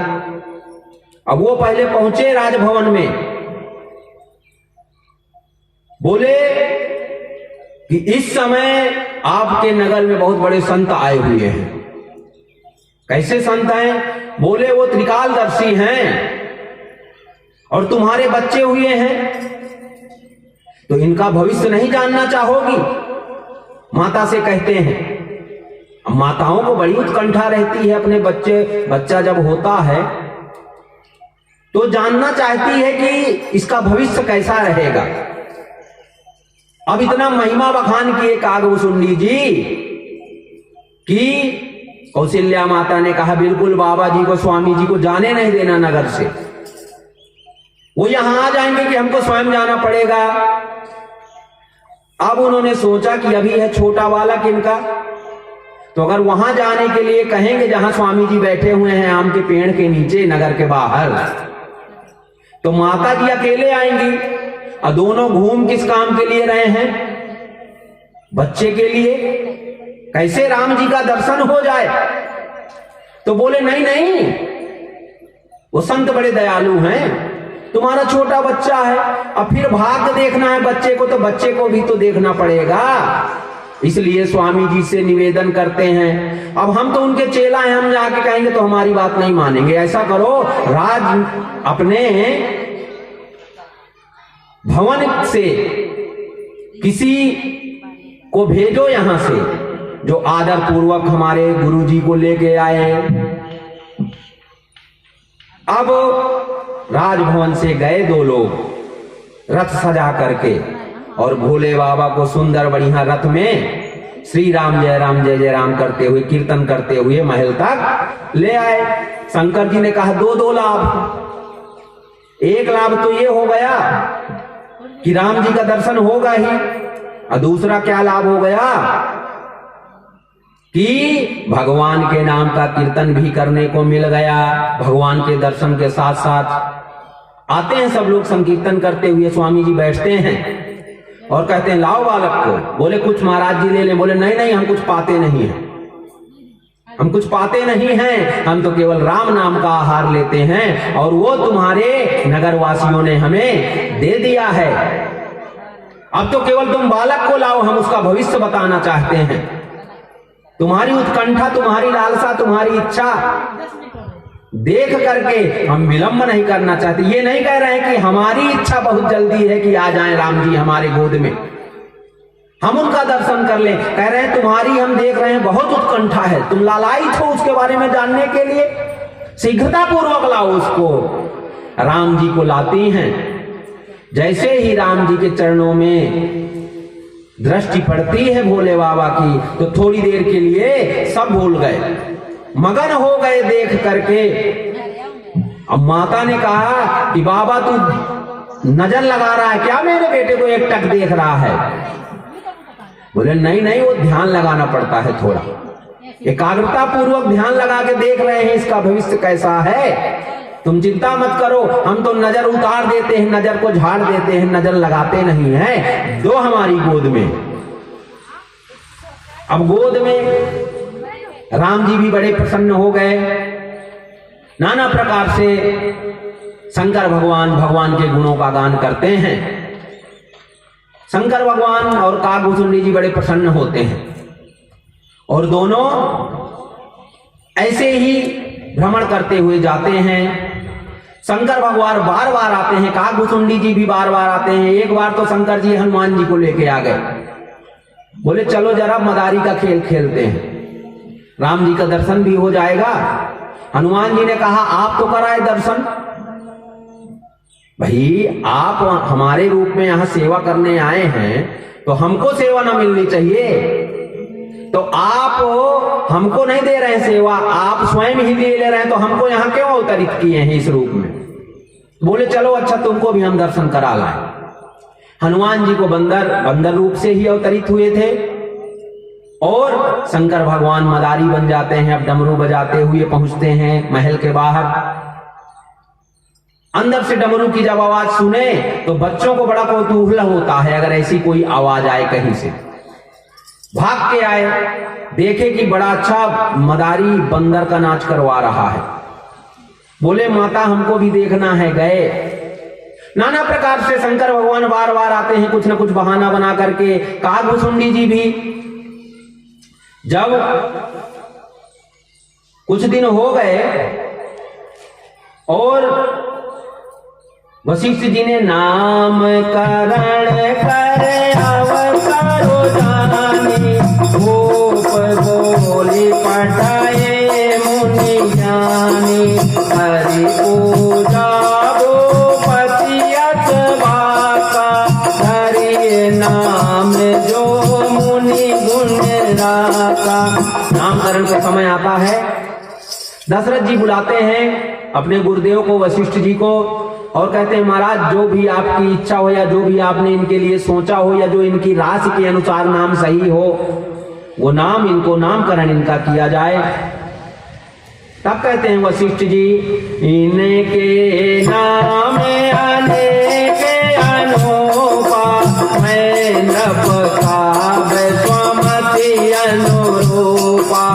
अब वो पहले पहुंचे राजभवन में, बोले कि इस समय आपके नगर में बहुत बड़े संत आए हुए हैं। कैसे संत हैं? बोले वो त्रिकालदर्शी हैं और तुम्हारे बच्चे हुए हैं, तो इनका भविष्य नहीं जानना चाहोगी? माता से कहते हैं। अब माताओं को बड़ी उत्कंठा रहती है, अपने बच्चा जब होता है तो जानना चाहती है कि इसका भविष्य कैसा रहेगा। अब इतना महिमा बखान किए काकभुसुंडी जी कि कौशल्या माता ने कहा बिल्कुल बाबा जी को, स्वामी जी को जाने नहीं देना नगर से। वो यहां आ जाएंगे कि हमको स्वयं जाना पड़ेगा। अब उन्होंने सोचा कि अभी है छोटा बालक इनका, तो अगर वहां जाने के लिए कहेंगे जहां स्वामी जी बैठे हुए हैं आम के पेड़ के नीचे नगर के बाहर, तो माता जी अकेले आएंगी और दोनों घूम किस काम के लिए रहे हैं? बच्चे के लिए। कैसे राम जी का दर्शन हो जाए? तो बोले नहीं नहीं, वो संत बड़े दयालु हैं, तुम्हारा छोटा बच्चा है, अब फिर भाग्य देखना है बच्चे को, तो बच्चे को भी तो देखना पड़ेगा। इसलिए स्वामी जी से निवेदन करते हैं। अब हम तो उनके चेला हैं, हम जाके कहेंगे तो हमारी बात नहीं मानेंगे। ऐसा करो, राज अपने भवन से किसी को भेजो यहां से, जो आदर पूर्वक हमारे गुरु जी को लेके आए। अब राजभवन से गए दो लोग रथ सजा करके और भोले बाबा को सुंदर बढ़िया रथ में श्री राम जय जय राम करते हुए, कीर्तन करते हुए महल तक ले आए। शंकर जी ने कहा दो लाभ। एक लाभ तो ये हो गया कि राम जी का दर्शन होगा ही, और दूसरा क्या लाभ हो गया कि भगवान के नाम का कीर्तन भी करने को मिल गया। भगवान के दर्शन के साथ साथ आते हैं सब लोग संकीर्तन करते हुए, स्वामी जी बैठते हैं और कहते हैं लाओ बालक को। बोले कुछ महाराज जी ले लें। बोले नहीं नहीं, हम कुछ पाते नहीं हैं, हम कुछ पाते नहीं हैं, हम तो केवल राम नाम का आहार लेते हैं और वो तुम्हारे नगरवासियों ने हमें दे दिया है। अब तो केवल तुम बालक को लाओ, हम उसका भविष्य बताना चाहते हैं। तुम्हारी उत्कंठा, तुम्हारी लालसा, तुम्हारी इच्छा देख करके हम विलंब नहीं करना चाहते। ये नहीं कह रहे हैं कि हमारी इच्छा बहुत जल्दी है कि आ जाएं राम जी हमारे गोद में, हम उनका दर्शन कर लें। कह रहे हैं तुम्हारी हम देख रहे हैं बहुत उत्कंठा है, तुम लालायित हो उसके बारे में जानने के लिए, शीघ्रता पूर्वक लाओ उसको। राम जी को लाती हैं। जैसे ही राम जी के चरणों में दृष्टि पड़ती है भोले बाबा की, तो थोड़ी देर के लिए सब भूल गए, मगन हो गए देख करके। अब माता ने कहा कि बाबा तू नजर लगा रहा है क्या, मेरे बेटे को एकटक देख रहा है? बोले नहीं नहीं, वो ध्यान लगाना पड़ता है, थोड़ा एकाग्रता पूर्वक ध्यान लगा के देख रहे हैं इसका भविष्य कैसा है। तुम चिंता मत करो, हम तो नजर उतार देते हैं, नजर को झाड़ देते हैं, नजर लगाते नहीं हैं, दो हमारी गोद में। अब गोद में राम जी भी बड़े प्रसन्न हो गए। नाना प्रकार से शंकर भगवान के गुणों का गान करते हैं। शंकर भगवान और काकभुसुंडी जी बड़े प्रसन्न होते हैं और दोनों ऐसे ही भ्रमण करते हुए जाते हैं। शंकर भगवान बार बार आते हैं, काकभुसुंडी जी भी बार बार आते हैं। एक बार तो शंकर जी हनुमान जी को लेके आ गए, बोले चलो जरा मदारी का खेल खेलते हैं, राम जी का दर्शन भी हो जाएगा। हनुमान जी ने कहा आप तो कराए दर्शन, भाई आप हमारे रूप में यहां सेवा करने आए हैं तो हमको सेवा ना मिलनी चाहिए। तो आप हमको नहीं दे रहे हैं सेवा, आप स्वयं ही ले रहे हैं, तो हमको यहाँ क्यों अवतरित किए हैं इस रूप में? बोले चलो अच्छा तुमको भी हम दर्शन करा लाए। हनुमान जी को बंदर रूप से ही अवतरित हुए थे और शंकर भगवान मदारी बन जाते हैं। अब डमरू बजाते हुए पहुंचते हैं महल के बाहर। अंदर से डमरू की जब आवाज सुने तो बच्चों को बड़ा कौतूहल होता है, अगर ऐसी कोई आवाज आए कहीं से। भाग के आए, देखे कि बड़ा अच्छा मदारी बंदर का नाच करवा रहा है। बोले माता हमको भी देखना है। गए, नाना प्रकार से शंकर भगवान बार बार आते हैं, कुछ न कुछ बहाना बना करके। कागभुसुंडी जी भी जब कुछ दिन हो गए और वशिष्ठ जी ने नामकरण कर अवसरो जाने, गोप बोले पटाए मुनि जाने, हरि पूजा गोपति अतवाका, हरि नाम जो मुनि गुण राका। नामकरण का समय आता है, दशरथ जी बुलाते हैं अपने गुरुदेव को, वशिष्ठ जी को, और कहते हैं महाराज जो भी आपकी इच्छा हो या जो भी आपने इनके लिए सोचा हो या जो इनकी राशि के अनुसार नाम सही हो, वो नाम इनको नामकरण इनका किया जाए। तब कहते हैं वशिष्ठ जी इनके नाम अनेक अनोपा, मैं स्वमति अनुरूपा।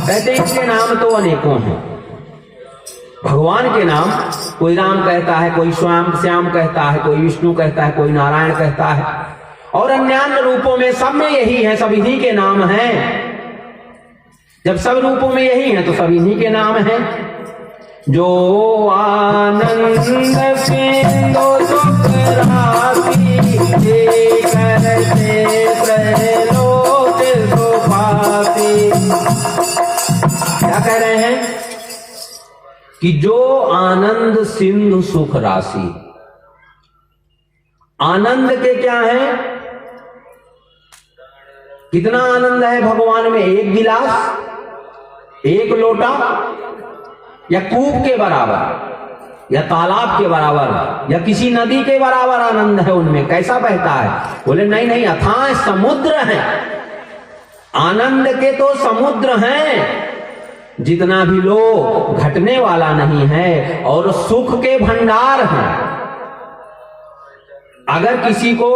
कहते हैं इसके नाम तो अनेकों हैं। भगवान के नाम कोई राम कहता है, कोई श्याम कहता है, कोई विष्णु कहता है, कोई नारायण कहता है, और अन्य रूपों में सब में यही है, सब इन्हीं के नाम हैं। जब सब रूपों में यही है तो सब इन्हीं के नाम हैं। जो आनंद सिंधु सुख राशि, करते त्रैलोक सुभाति। क्या कह रहे हैं कि जो आनंद सिंधु सुख राशि, आनंद के क्या है, कितना आनंद है भगवान में? एक गिलास, एक लोटा, या कूप के बराबर, या तालाब के बराबर, या किसी नदी के बराबर आनंद है उनमें? कैसा बहता है? बोले नहीं नहीं, अथाह समुद्र है। आनंद के तो समुद्र हैं, जितना भी लो घटने वाला नहीं है, और सुख के भंडार हैं। अगर किसी को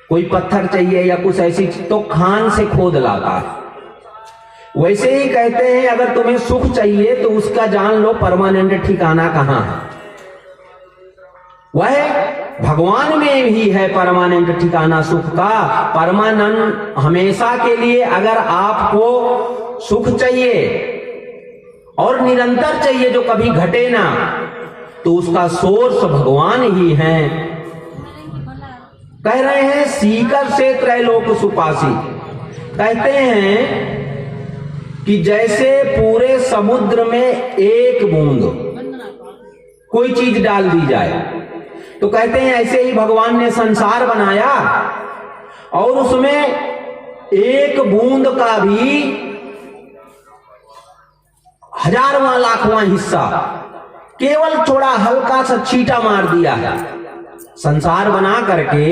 कोई पत्थर चाहिए या कुछ ऐसी चीज तो खान से खोद लाता है। वैसे ही कहते हैं अगर तुम्हें सुख चाहिए तो उसका जान लो परमानेंट ठिकाना कहां है। वह भगवान में भी है परमानेंट ठिकाना सुख का। परमानेंट हमेशा के लिए अगर आपको सुख चाहिए और निरंतर चाहिए जो कभी घटे ना, तो उसका सोर्स भगवान ही है। कह रहे हैं सीकर से त्रैलोक सुपासी। कहते हैं कि जैसे पूरे समुद्र में एक बूंद कोई चीज डाल दी जाए, तो कहते हैं ऐसे ही भगवान ने संसार बनाया और उसमें एक बूंद का भी हजारवां लाखवां हिस्सा केवल थोड़ा हल्का सा छींटा मार दिया है संसार बना करके,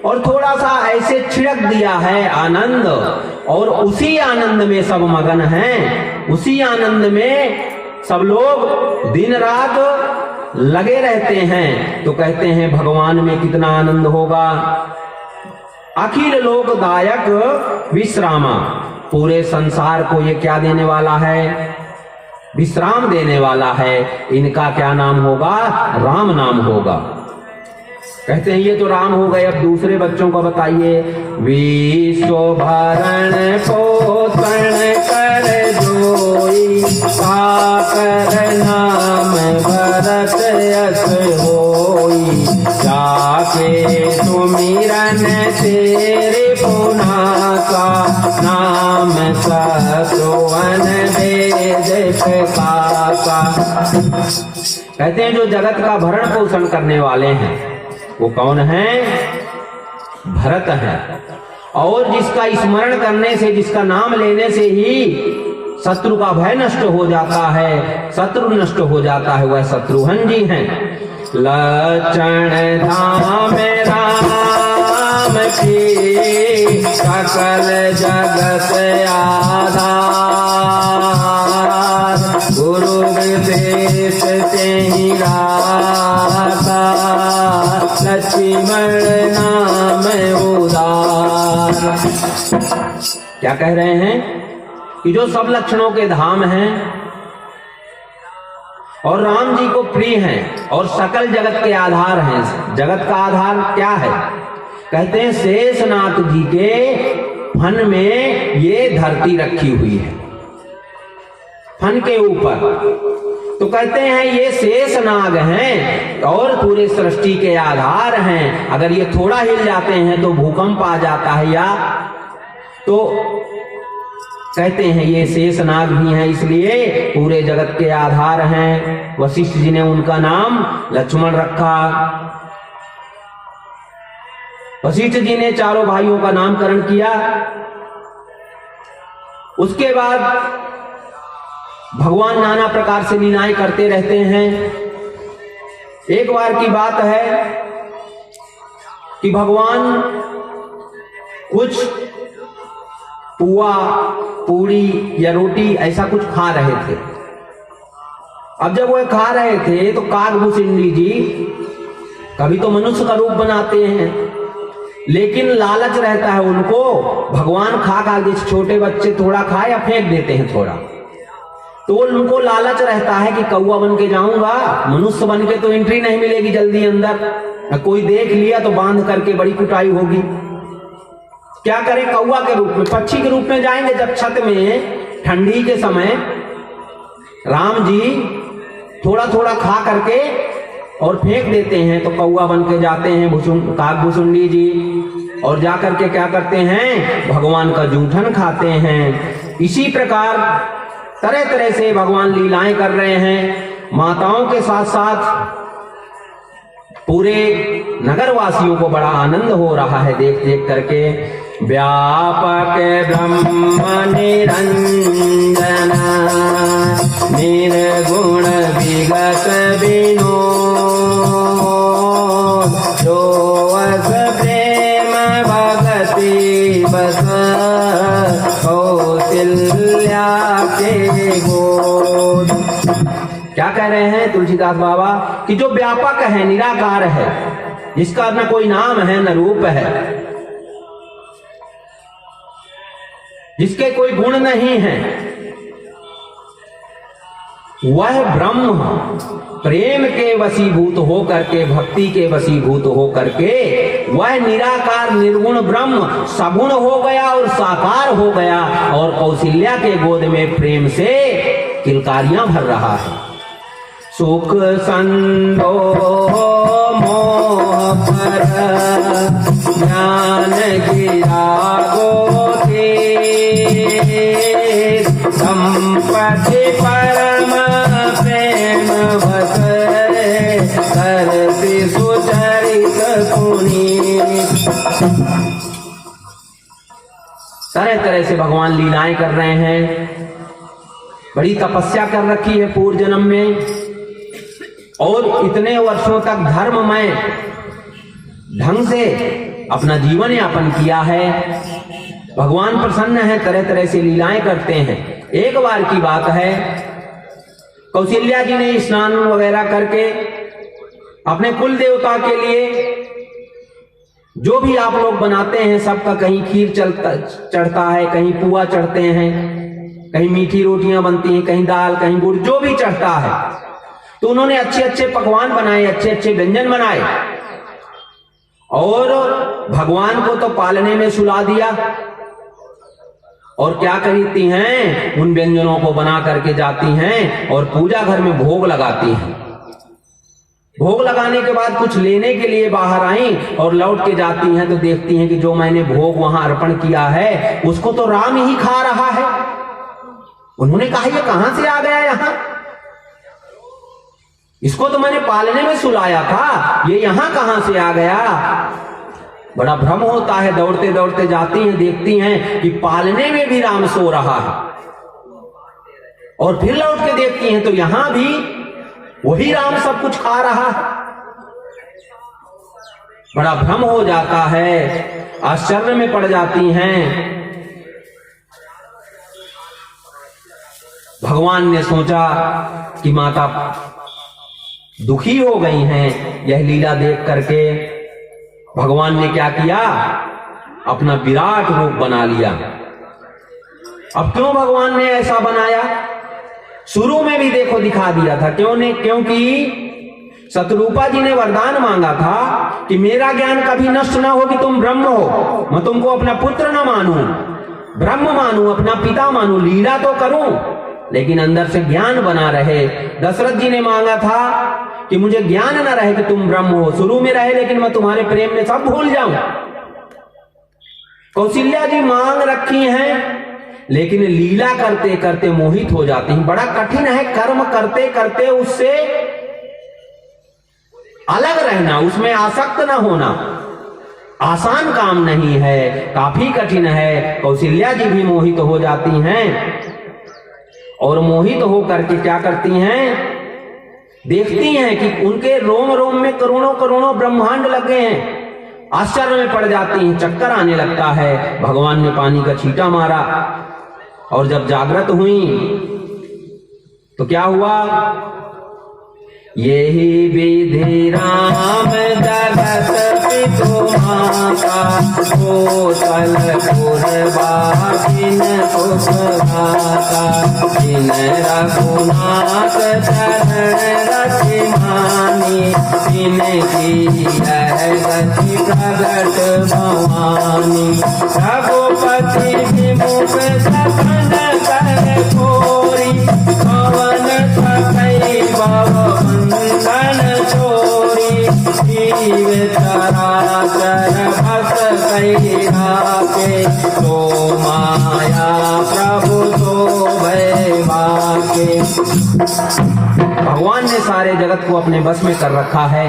और थोड़ा सा ऐसे छिड़क दिया है आनंद, और उसी आनंद में सब मगन हैं, उसी आनंद में सब लोग दिन रात लगे रहते हैं। तो कहते हैं भगवान में कितना आनंद होगा। अखिल लोकदायक विश्रामा, पूरे संसार को ये क्या देने वाला है? विश्राम देने वाला है। इनका क्या नाम होगा? राम नाम होगा। कहते हैं ये तो राम हो गए, अब दूसरे बच्चों को बताइए। विश्व भरण पोषण कर जोई, साकर नाम भरत यश होई, जाके सुमिरन तेरे पुनासा, नाम सतुवन वेद प्रकाशा। कहते हैं जो जगत का भरण पोषण करने वाले हैं वो कौन है? भरत है। और जिसका स्मरण करने से, जिसका नाम लेने से ही शत्रु का भय नष्ट हो जाता है, शत्रु नष्ट हो जाता है, वह शत्रुघ्न जी हैं। लक्षण धाम राम की सकल जगत आधार, गुरु विदेश से ही राता, लक्ष्मण नाम उदार। क्या कह रहे हैं कि जो सब लक्षणों के धाम हैं और राम जी को प्रिय हैं और सकल जगत के आधार हैं। जगत का आधार क्या है? कहते हैं शेषनाग जी के फन में ये धरती रखी हुई है, फन के ऊपर। तो कहते हैं ये शेषनाग हैं और पूरे सृष्टि के आधार हैं। अगर ये थोड़ा हिल जाते हैं तो भूकंप आ जाता है, या तो कहते हैं ये शेषनाग भी हैं, इसलिए पूरे जगत के आधार हैं। वशिष्ठ जी ने उनका नाम लक्ष्मण रखा। वशिष्ठ जी ने चारों भाइयों का नामकरण किया। उसके बाद भगवान नाना प्रकार से लीलाएं करते रहते हैं। एक बार की बात है कि भगवान कुछ पुआ, पूड़ी या रोटी ऐसा कुछ खा रहे थे। अब जब वह खा रहे थे तो काकभूषुंडी जी कभी तो मनुष्य का रूप बनाते हैं, लेकिन लालच रहता है उनको। भगवान खा जिस छोटे बच्चे थोड़ा खाए या फेंक देते हैं थोड़ा, तो उनको लालच रहता है कि कौवा बन के जाऊंगा, मनुष्य बन के तो एंट्री नहीं मिलेगी जल्दी अंदर, कोई देख लिया तो बांध करके बड़ी कुटाई होगी। क्या करें? कौवा के रूप में, पक्षी के रूप में जाएंगे। जब छत में ठंडी के समय राम जी थोड़ा थोड़ा खा करके और फेंक देते हैं, तो कौवा बन के जाते हैं काकभूषुंडी जी, और जाकर के क्या करते हैं? भगवान का जूठन खाते हैं। इसी प्रकार तरह तरह से भगवान लीलाएं कर रहे हैं। माताओं के साथ साथ पूरे नगरवासियों को बड़ा आनंद हो रहा है देख देख करके। व्यापक ब्रह्म निरंजन, निर्गुण विगत विनोद, जो अस प्रेम भगति बस, कौशल्या के गोद। क्या कह रहे हैं तुलसीदास बाबा कि जो व्यापक है, निराकार है, जिसका न कोई नाम है न रूप है, जिसके कोई गुण नहीं है, वह ब्रह्म प्रेम के वशीभूत हो करके, भक्ति के वशीभूत हो करके, वह निराकार निर्गुण ब्रह्म सगुण हो गया और साकार हो गया, और कौशल्या के गोद में प्रेम से किलकारियां भर रहा है। सुख संदोह मोह पर ज्ञान गिरा गोते, संपत्ति परम प्रेम भस, करति सुचरित पुनीत। तरह तरह से भगवान लीलाएं कर रहे हैं। बड़ी तपस्या कर रखी है पूर्व जन्म में, और इतने वर्षों तक धर्ममय ढंग से अपना जीवन यापन किया है। भगवान प्रसन्न है, तरह तरह से लीलाएं करते हैं। एक बार की बात है, कौशल्या जी ने स्नान वगैरह करके अपने कुल देवता के लिए जो भी आप लोग बनाते हैं सबका, कहीं खीर चढ़ता है, कहीं पुआ चढ़ते हैं, कहीं मीठी रोटियां बनती हैं, कहीं दाल, कहीं गुड़, जो भी चढ़ता है, तो उन्होंने अच्छे अच्छे पकवान बनाए, अच्छे अच्छे व्यंजन बनाए, और भगवान को तो पालने में सुला दिया। और क्या कहती हैं? उन व्यंजनों को बना करके जाती हैं और पूजा घर में भोग लगाती हैं। भोग लगाने के बाद कुछ लेने के लिए बाहर आई और लौट के जाती हैं, तो देखती हैं कि जो मैंने भोग वहां अर्पण किया है उसको तो राम ही खा रहा है। उन्होंने कहा ये कहां से आ गया यहां? इसको तो मैंने पालने में सुलाया था, ये यहां कहां से आ गया? बड़ा भ्रम होता है, दौड़ते दौड़ते जाती हैं, देखती हैं कि पालने में भी राम सो रहा है, और फिर लौट के देखती हैं तो यहां भी वही राम सब कुछ खा रहा है। बड़ा भ्रम हो जाता है, आश्चर्य में पड़ जाती हैं। भगवान ने सोचा कि माता दुखी हो गई हैं यह लीला देख करके। भगवान ने क्या किया, अपना विराट रूप बना लिया। अब क्यों भगवान ने ऐसा बनाया? शुरू में भी देखो दिखा दिया था, क्योंकि शतरूपा जी ने वरदान मांगा था कि मेरा ज्ञान कभी नष्ट ना हो, कि तुम ब्रह्म हो, मैं तुमको अपना पुत्र ना मानूं, ब्रह्म मानूं, अपना पिता मानूं, लीला तो करूं लेकिन अंदर से ज्ञान बना रहे। दशरथ जी ने मांगा था कि मुझे ज्ञान ना रहे कि तुम ब्रह्म हो, शुरू में रहे लेकिन मैं तुम्हारे प्रेम में सब भूल जाऊं। कौशल्या जी मांग रखी हैं लेकिन लीला करते करते मोहित हो जाती हैं। बड़ा कठिन है कर्म करते करते उससे अलग रहना, उसमें आसक्त ना होना, आसान काम नहीं है, काफी कठिन है। कौशल्या जी भी मोहित हो जाती हैं और मोहित होकर के क्या करती हैं, देखती हैं कि उनके रोम रोम में करोड़ों करोड़ों ब्रह्मांड लगे हैं। आश्चर्य में पड़ जाती हैं, चक्कर आने लगता है। भगवान ने पानी का छींटा मारा और जब जागृत हुई तो क्या हुआ, यही विधि राम जगत पितु माता, कोसल पुरवासिन उपघाता, जिन रघुनाथ चरण रति मानी, जिनकी गति प्रगट भवानी, रघुपति विमुख सपन कर खोरी, पवन सखई भवबंधन चोरी, जीव चराचर भस कई राखे, तो माया प्रभु तो भय बाके। भगवान ने सारे जगत को अपने बस में कर रखा है।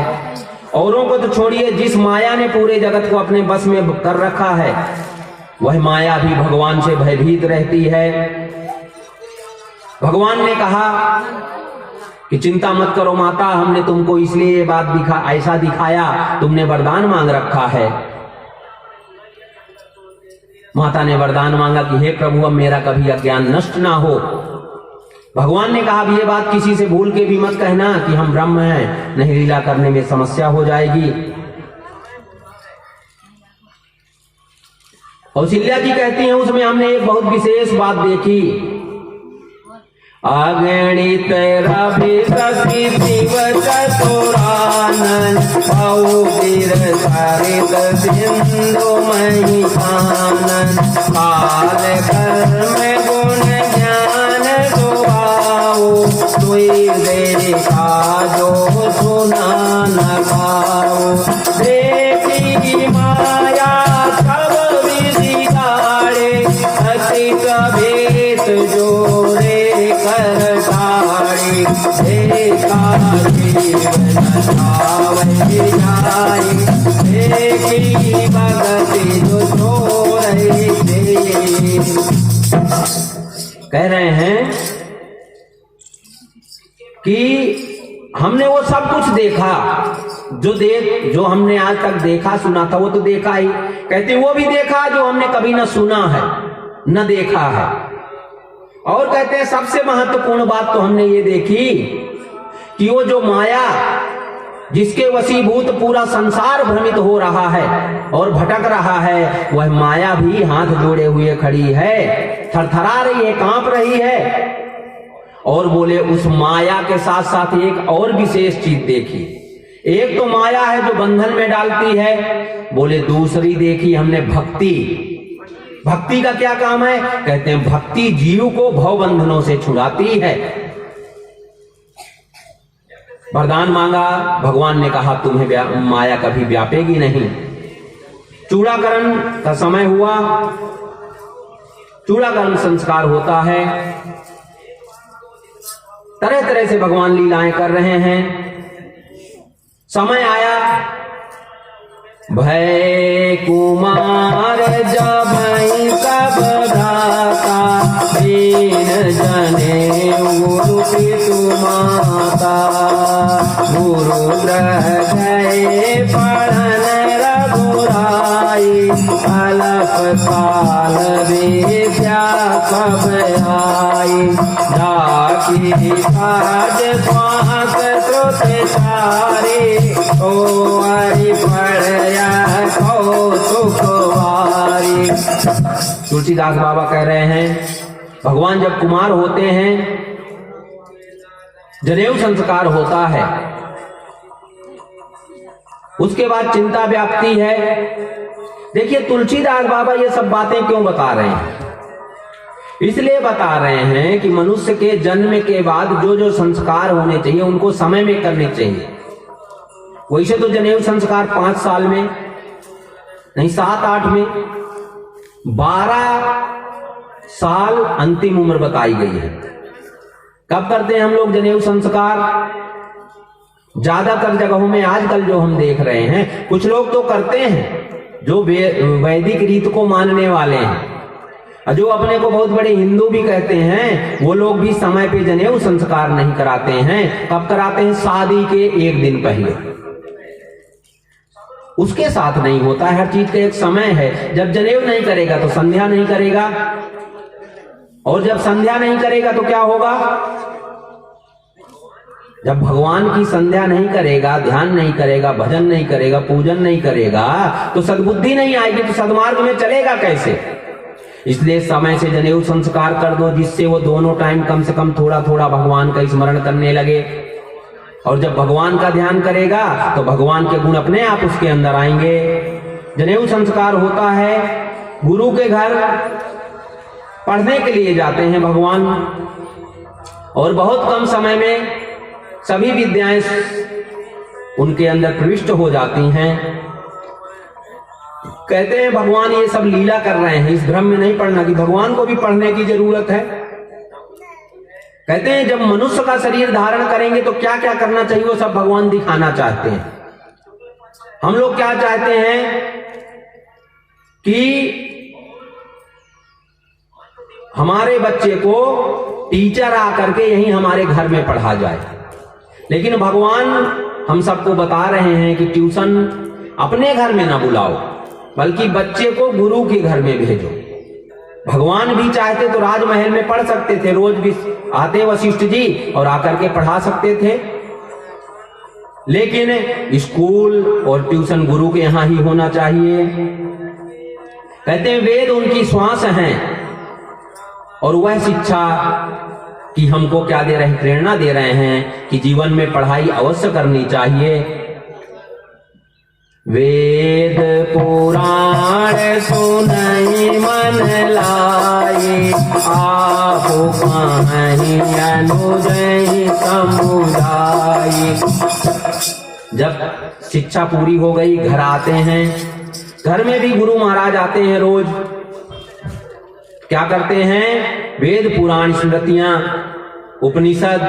औरों को तो छोड़िए, जिस माया ने पूरे जगत को अपने बस में कर रखा है वह माया भी भगवान से भयभीत रहती है। भगवान ने कहा कि चिंता मत करो माता, हमने तुमको इसलिए ये बात ऐसा दिखाया, तुमने वरदान मांग रखा है। माता ने वरदान मांगा कि हे प्रभु अब मेरा कभी अज्ञान नष्ट ना हो। भगवान ने कहा अब ये बात किसी से भूल के भी मत कहना कि हम ब्रह्म हैं, नहीं लीला करने में समस्या हो जाएगी। कौशल्या जी कहती हैं उसमें हमने एक बहुत विशेष बात देखी, अगणित रवि शशि शिव चतुरानन, बहुवीर सरित सिंधु मही कानन, काल कर्म गुण ज्ञान सुभाऊ, तुई देखा जो सुना न पाऊ, देखी माया सब विधि गाड़े, अतिक भेद जोड़े कर साड़ी, देखा जीवन छावई जाए, देखी भगति जो सो रही थी। कह रहे हैं कि हमने वो सब कुछ देखा, जो हमने आज तक देखा सुना था वो तो देखा ही, कहते वो भी देखा जो हमने कभी न सुना है न देखा है। और कहते हैं सबसे महत्वपूर्ण बात तो हमने ये देखी कि वो जो माया जिसके वशीभूत पूरा संसार भ्रमित हो रहा है और भटक रहा है, वह माया भी हाथ जोड़े हुए खड़ी है, थरथरा रही है, कांप रही है। और बोले उस माया के साथ साथ एक और विशेष चीज देखी, एक तो माया है जो बंधन में डालती है, बोले दूसरी देखी हमने भक्ति। भक्ति का क्या काम है? कहते हैं भक्ति जीव को भव बंधनों से छुड़ाती है। वरदान मांगा, भगवान ने कहा तुम्हें माया कभी व्यापेगी नहीं। चूड़ाकरण का समय हुआ, चूड़ाकरण संस्कार होता है, तरह तरह से भगवान लीलाएं कर रहे हैं। समय आया, भय कुमार जबई सब भ्राता, दीन जने गुरु पितु माता। गुरु ग्रह गए पढ़न रघुराई, अलप काल विद्या सब आई। जाकी काज स्वांक श्रुत सारी, ओ हरि पढ़या को सुखवारी। तुलसीदास बाबा कह रहे हैं भगवान जब कुमार होते हैं, जनेऊ संस्कार होता है, उसके बाद चिंता व्याप्ति है। देखिए तुलसीदास बाबा ये सब बातें क्यों बता रहे हैं? इसलिए बता रहे हैं कि मनुष्य के जन्म के बाद जो जो संस्कार होने चाहिए उनको समय में करने चाहिए। वैसे तो जनेऊ संस्कार 5 साल में नहीं, 7-8 में, 12 साल अंतिम उम्र बताई गई है। कब करते हैं हम लोग जनेऊ संस्कार? ज्यादातर जगहों में आजकल जो हम देख रहे हैं, कुछ लोग तो करते हैं जो वैदिक रीत को मानने वाले हैं, जो अपने को बहुत बड़े हिंदू भी कहते हैं, वो लोग भी समय पे जनेऊ संस्कार नहीं कराते हैं। कब कराते हैं? शादी के 1 दिन पहले। उसके साथ नहीं होता है। हर चीज का एक समय है। जब जनेऊ नहीं करेगा तो संध्या नहीं करेगा, और जब संध्या नहीं करेगा तो क्या होगा? जब भगवान की संध्या नहीं करेगा, ध्यान नहीं करेगा, भजन नहीं करेगा, पूजन नहीं करेगा, तो सद्बुद्धि नहीं आएगी, तो सद्मार्ग में चलेगा कैसे? इसलिए समय से जनेऊ संस्कार कर दो, जिससे वो दोनों टाइम कम से कम थोड़ा थोड़ा भगवान का स्मरण करने लगे। और जब भगवान का ध्यान करेगा तो भगवान के गुण अपने आप उसके अंदर आएंगे। जनेऊ संस्कार होता है, गुरु के घर पढ़ने के लिए जाते हैं भगवान, और बहुत कम समय में सभी विद्याएं उनके अंदर प्रविष्ट हो जाती हैं। कहते हैं भगवान ये सब लीला कर रहे हैं, इस भ्रम में नहीं पड़ना कि भगवान को भी पढ़ने की जरूरत है। कहते हैं जब मनुष्य का शरीर धारण करेंगे तो क्या क्या करना चाहिए वो सब भगवान दिखाना चाहते हैं। हम लोग क्या चाहते हैं कि हमारे बच्चे को टीचर आकर के यहीं हमारे घर में पढ़ा जाए, लेकिन भगवान हम सबको बता रहे हैं कि ट्यूशन अपने घर में ना बुलाओ, बल्कि बच्चे को गुरु के घर में भेजो। भगवान भी चाहते तो राजमहल में पढ़ सकते थे, रोज भी आते वशिष्ठ जी और आकर के पढ़ा सकते थे, लेकिन स्कूल और ट्यूशन गुरु के यहां ही होना चाहिए। कहते हैं वेद उनकी श्वास हैं, और वह शिक्षा कि हमको क्या दे रहे हैं? प्रेरणा दे रहे हैं कि जीवन में पढ़ाई अवश्य करनी चाहिए। वेद पुराण सुनई मन लाई, आपो कहीं अनुजई समुदाय। जब शिक्षा पूरी हो गई, घर आते हैं, घर में भी गुरु महाराज आते हैं। रोज क्या करते हैं? वेद पुराण स्मृतियां उपनिषद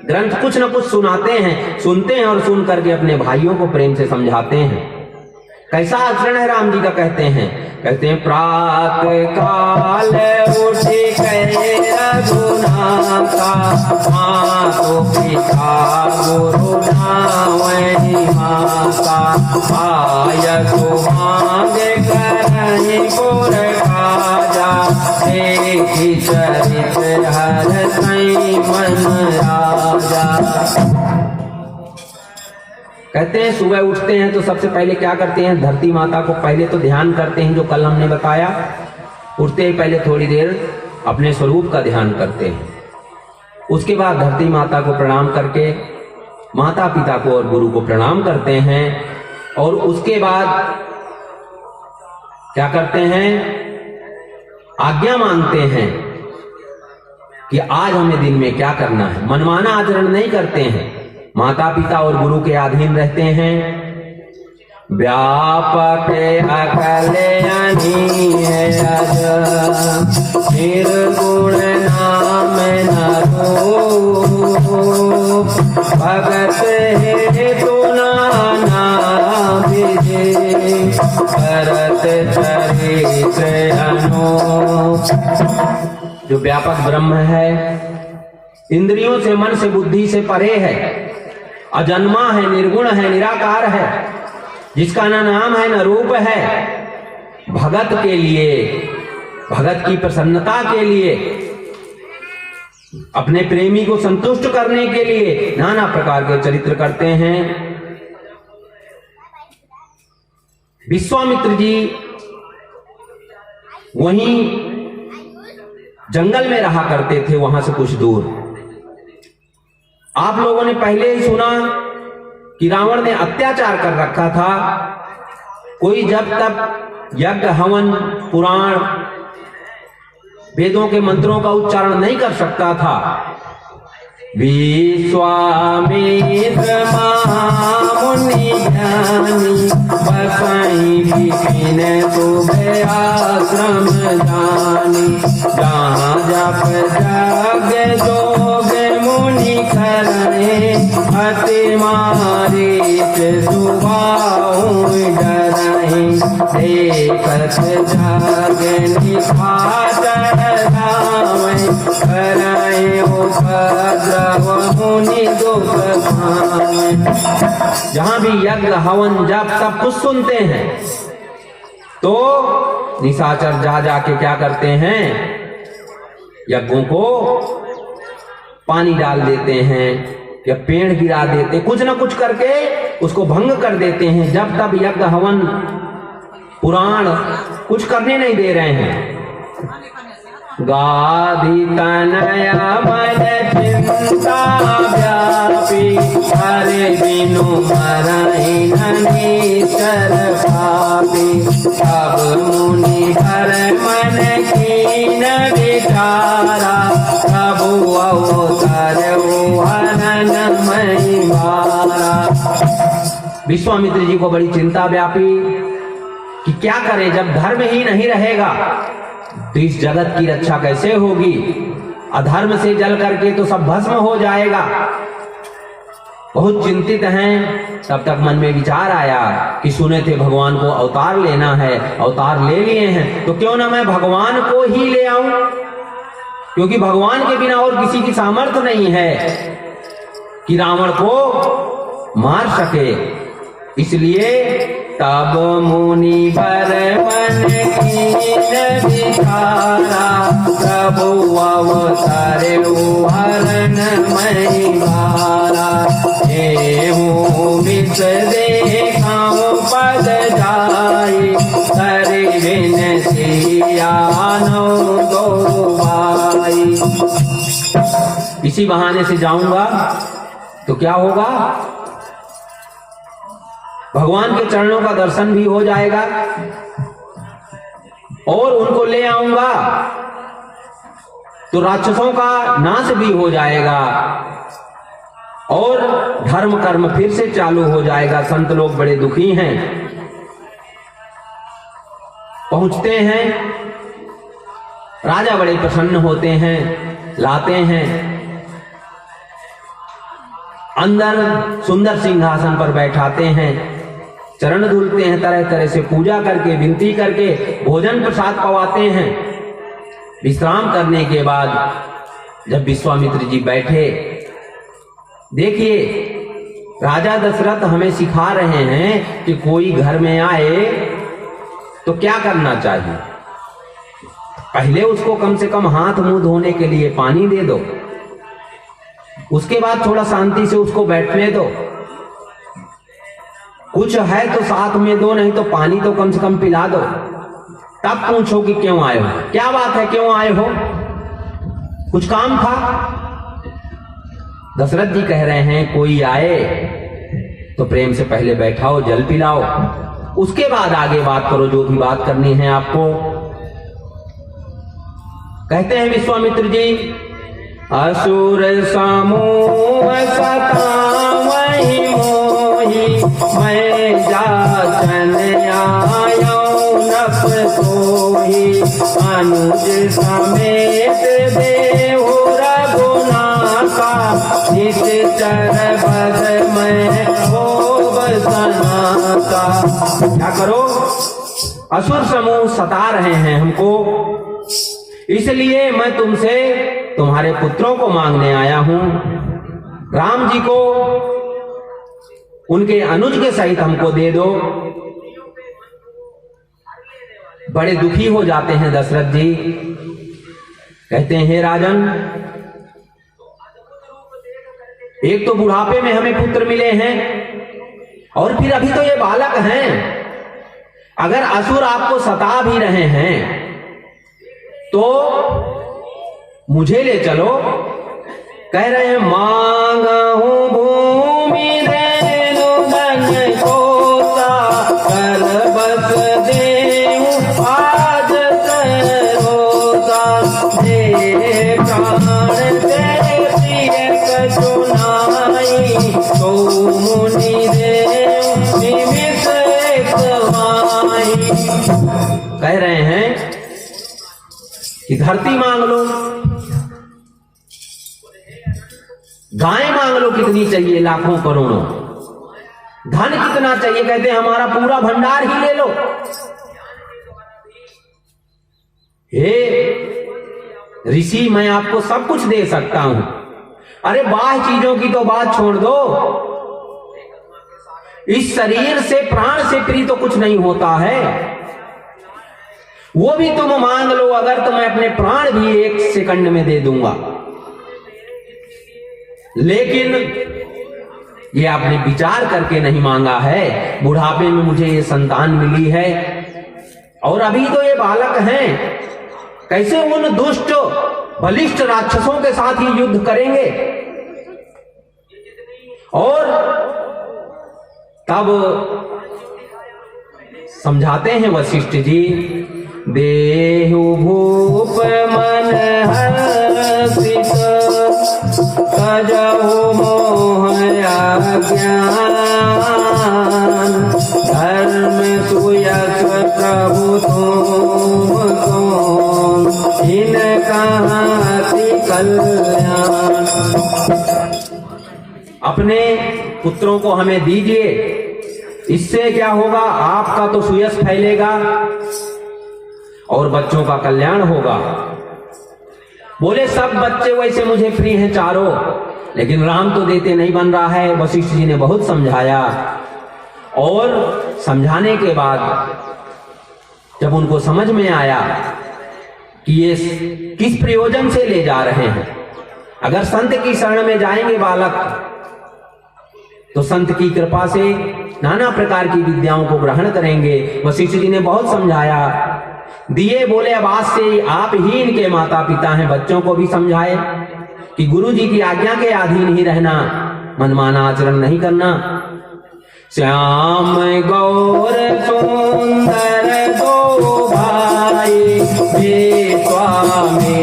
ग्रंथ कुछ न कुछ सुनाते हैं, सुनते हैं और सुन करके अपने भाइयों को प्रेम से समझाते हैं। कैसा आचरण है राम जी का? कहते हैं प्रातः काल उठे कहे रघुनाथा, मातो पिता गुरु नावहि माता, आय को मांगे करहि पुर काजा, देखि चरित हरसई मन राजा। कहते हैं सुबह उठते हैं तो सबसे पहले क्या करते हैं? धरती माता को पहले तो ध्यान करते हैं, जो कल हमने बताया। उठते ही पहले थोड़ी देर अपने स्वरूप का ध्यान करते हैं, उसके बाद धरती माता को प्रणाम करके माता पिता को और गुरु को प्रणाम करते हैं, और उसके बाद क्या करते हैं? आज्ञा मांगते हैं कि आज हमें दिन में क्या करना है। मनमाना आचरण नहीं करते हैं, माता पिता और गुरु के अधीन रहते हैं। व्यापक अकल्याणी है अज, निर्गुण नाम नरो, भगत है तो नाना विधि, जो व्यापक ब्रह्म है, इंद्रियों से, मन से, बुद्धि से परे है, अजन्मा है, निर्गुण है, निराकार है, जिसका न नाम है न रूप है, भगत के लिए, भगत की प्रसन्नता के लिए, अपने प्रेमी को संतुष्ट करने के लिए नाना प्रकार के चरित्र करते हैं। विश्वामित्र जी वहीं जंगल में रहा करते थे, वहां से कुछ दूर। आप लोगों ने पहले ही सुना कि रावण ने अत्याचार कर रखा था। कोई जब तक यज्ञ, हवन, पुराण, वेदों के मंत्रों का उच्चारण नहीं कर सकता था। विश्वामित्र महामुनि ज्ञानी बसाई विपिन तुभे आश्रम जानी। जहाँ जप जग जोग मुनि करने अति मारीच सुबाहु डरहि। देखत जग निशाचर धावै करहि उपद्रव मुनि दुख पावै। जहां भी यज्ञ, हवन, जप सब कुछ सुनते हैं तो निशाचर जा जाके क्या करते हैं, यज्ञों को पानी डाल देते हैं या पेड़ गिरा देते, कुछ ना कुछ करके उसको भंग कर देते हैं। जब तब यज्ञ, हवन, पुराण कुछ करने नहीं दे रहे हैं। गाधी तनया मन चिंता व्यापी हरे बिनु मरहि ननीचर पापी। अब मुनि हर मन कीन विचारा प्रभु अवतार हरन मई मारा। विश्वामित्र जी को बड़ी चिंता व्यापी कि क्या करें, जब धर्म ही नहीं रहेगा तो इस जगत की रक्षा कैसे होगी। अधर्म से जल करके तो सब भस्म हो जाएगा। बहुत चिंतित हैं। तब तक मन में विचार आया कि सुने थे भगवान को अवतार लेना है, अवतार ले लिए हैं तो क्यों ना मैं भगवान को ही ले आऊं, क्योंकि भगवान के बिना और किसी की सामर्थ्य नहीं है कि रावण को मार सके। इसलिए तब मुनि बर मन कीन विचारा प्रभु अवतारे हरन मई मारा। एहू मिस देखाऊं पद जाई करे विनती आनो दो भाई। इसी बहाने से जाऊंगा तो क्या होगा, भगवान के चरणों का दर्शन भी हो जाएगा और उनको ले आऊंगा तो राक्षसों का नाश भी हो जाएगा और धर्म कर्म फिर से चालू हो जाएगा। संत लोग बड़े दुखी हैं। पहुंचते हैं, राजा बड़े प्रसन्न होते हैं, लाते हैं। अंदर सुंदर सिंहासन पर बैठाते हैं, चरण धुलते हैं, तरह तरह से पूजा करके, विनती करके भोजन प्रसाद पवाते हैं। विश्राम करने के बाद जब विश्वामित्र जी बैठे, देखिए राजा दशरथ हमें सिखा रहे हैं कि कोई घर में आए तो क्या करना चाहिए। पहले उसको कम से कम हाथ मुंह धोने के लिए पानी दे दो, उसके बाद थोड़ा शांति से उसको बैठने दो। कुछ है तो साथ में दो, नहीं तो पानी तो कम से कम पिला दो। तब पूछो कि क्यों आए हो, क्या बात है, क्यों आए हो, कुछ काम था। दशरथ जी कह रहे हैं कोई आए तो प्रेम से पहले बैठाओ, जल पिलाओ, उसके बाद आगे बात करो, जो भी बात करनी है आपको। कहते हैं विश्वामित्र जी, असुर समूह सतावहि मोहि मैं जाचन आयो नप सोहि। अनुज समेत देहु रघुनाथा निज चर बद मैं होब सनाता। क्या करो, असुर समूह सता रहे हैं हमको, इसलिए मैं तुमसे तुम्हारे पुत्रों को मांगने आया हूं। राम जी को उनके अनुज के सहित हमको दे दो। बड़े दुखी हो जाते हैं दशरथ जी, कहते हैं हे राजन, एक तो बुढ़ापे में हमें पुत्र मिले हैं और फिर अभी तो ये बालक हैं। अगर असुर आपको सता भी रहे हैं तो मुझे ले चलो। कह रहे हैं मांगहु भूमि देनु धन कोसा, कर बस देहु आज सरोसा। दे प्राण दे प्रिय कछु नाई, तो मुनि देहु निमिष एक माई। कह रहे हैं कि धरती मांग लो, गाय मांग लो, कितनी चाहिए, लाखों करोड़ों। धन कितना चाहिए, कहते हैं हमारा पूरा भंडार ही ले लो। हे ऋषि, मैं आपको सब कुछ दे सकता हूं। अरे बाह्य चीजों की तो बात छोड़ दो, इस शरीर से प्राण से प्रिय तो कुछ नहीं होता है, वो भी तुम मांग लो। अगर तो मैं अपने प्राण भी 1 सेकंड में दे दूंगा। लेकिन ये आपने विचार करके नहीं मांगा है। बुढ़ापे में मुझे ये संतान मिली है और अभी तो ये बालक हैं, कैसे उन दुष्ट बलिष्ठ राक्षसों के साथ ही युद्ध करेंगे। और तब समझाते हैं वशिष्ठ जी, देहु भूप मन हर्षित, सजहु मोह अज्ञान। धर्म सुयश प्रभु तुम को, इनका कल्याण। अपने पुत्रों को हमें दीजिए, इससे क्या होगा, आपका तो सुयश फैलेगा और बच्चों का कल्याण होगा। बोले सब बच्चे वैसे मुझे प्रिय हैं चारों, लेकिन राम तो देते नहीं बन रहा है। वशिष्ठ जी ने बहुत समझाया और समझाने के बाद जब उनको समझ में आया कि ये किस प्रयोजन से ले जा रहे हैं, अगर संत की शरण में जाएंगे बालक तो संत की कृपा से नाना प्रकार की विद्याओं को ग्रहण करेंगे। वशिष्ठ जी ने बहुत समझाया, दिए। बोले अब आज से आप ही इनके माता पिता हैं। बच्चों को भी समझाए कि गुरु जी की आज्ञा के अधीन ही रहना, मनमाना आचरण नहीं करना। श्याम गौर सुंदर दो भाई, विश्वामित्र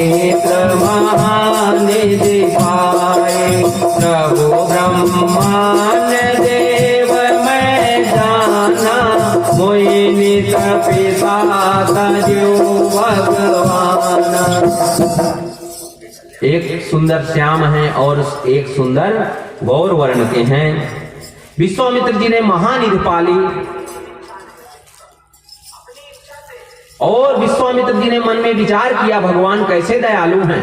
महानिधि पाए। प्रभु ब्रह्मांड देव मैं जाना, मोहिनी तपिसा तजो भगवान। एक सुंदर श्याम है और एक सुंदर गौर वर्ण के हैं। विश्वामित्र जी ने महानिधि पाली और विश्वामित्र जी ने मन में विचार किया, भगवान कैसे दयालु हैं,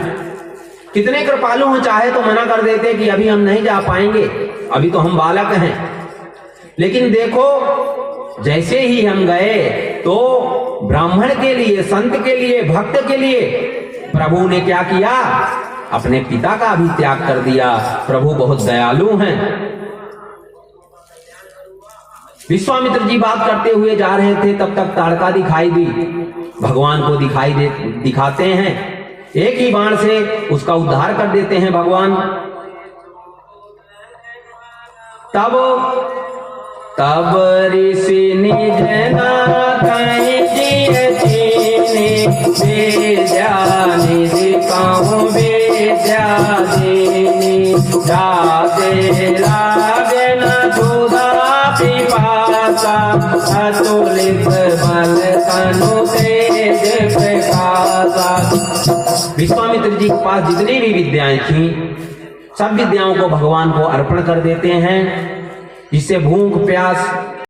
कितने कृपालु हैं। चाहे तो मना कर देते कि अभी हम नहीं जा पाएंगे, अभी तो हम बालक हैं। लेकिन देखो जैसे ही हम गए तो ब्राह्मण के लिए, संत के लिए, भक्त के लिए प्रभु ने क्या किया, अपने पिता का भी त्याग कर दिया। प्रभु बहुत दयालु हैं। विश्वामित्र जी बात करते हुए जा रहे थे, तब तक ताड़का दिखाई दी। भगवान को दिखाते हैं, एक ही बाण से उसका उद्धार कर देते हैं भगवान। तब ऋषि निज नाथहि जिय चीनि, विद्या निधि कहूँ विद्या दीनी। जाते लागे न क्षुधा पिपासा, अतुलित बल तनु तेज प्रकाशा। विश्वामित्र जी के पास जितनी भी विद्याएं थी, सब विद्याओं को भगवान को अर्पण कर देते हैं, जिससे भूख प्यास